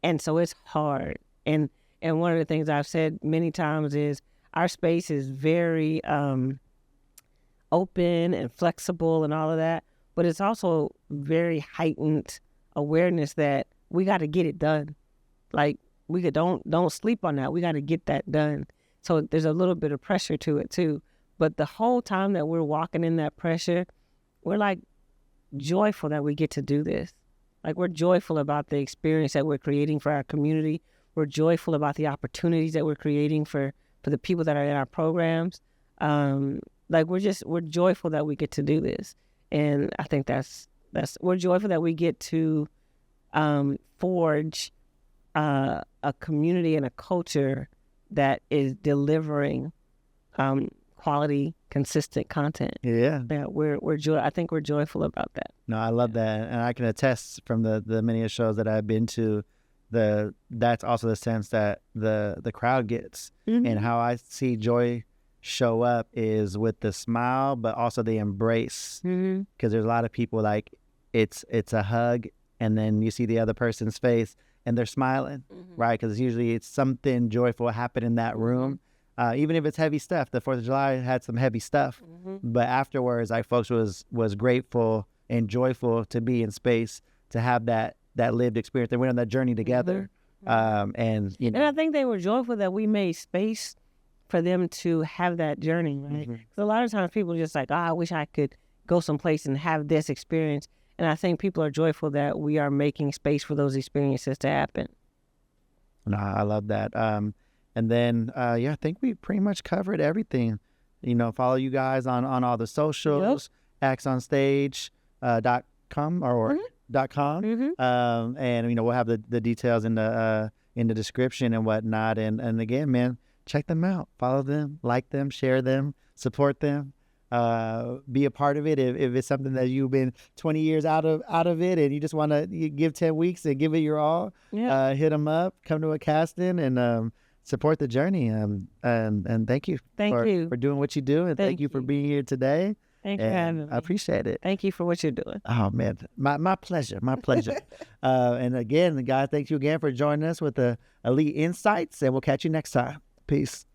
And so it's hard. And one of the things I've said many times is our space is very open and flexible and all of that, but it's also very heightened awareness that we got to get it done. Like, don't sleep on that. We got to get that done. So there's a little bit of pressure to it too. But the whole time that we're walking in that pressure, we're like joyful that we get to do this. Like, we're joyful about the experience that we're creating for our community. We're joyful about the opportunities that we're creating for the people that are in our programs. Like, we're joyful that we get to do this. And I think we're joyful that we get to forge a community and a culture that is delivering quality, consistent content. Yeah. I think we're joyful about that. No, I love that. And I can attest from the many shows that I've been to, that's also the sense that the crowd gets. Mm-hmm. And how I see joy show up is with the smile, but also the embrace. Mm-hmm. Because there's a lot of people, like, it's a hug, and then you see the other person's face and they're smiling, Mm-hmm. right? Because usually it's something joyful happened in that room. Even if it's heavy stuff. The 4th of July had some heavy stuff. Mm-hmm. But afterwards, like, folks was grateful and joyful to be in space, to have that lived experience. They went on that journey together. Mm-hmm. And, you know. And I think they were joyful that we made space for them to have that journey, right? Because Mm-hmm. a lot of times people are just like, I wish I could go someplace and have this experience. And I think people are joyful that we are making space for those experiences to happen. No, I love that. And then, I think we pretty much covered everything. You know, follow you guys on all the socials, actsonstage.com or .com. Mm-hmm. And, you know, we'll have the details in the description and whatnot. And again, man, check them out. Follow them, like them, share them, support them. Be a part of it. If it's something that you've been 20 years out of it, and you just want to give 10 weeks and give it your all, hit them up, come to a casting, and support the journey. And thank you for doing what you do, and thank you for being here today. Thanks for having me. I appreciate it. Thank you for what you're doing. Oh man, my pleasure. And again, guys, thank you again for joining us with the Elite Insights, and we'll catch you next time. Peace.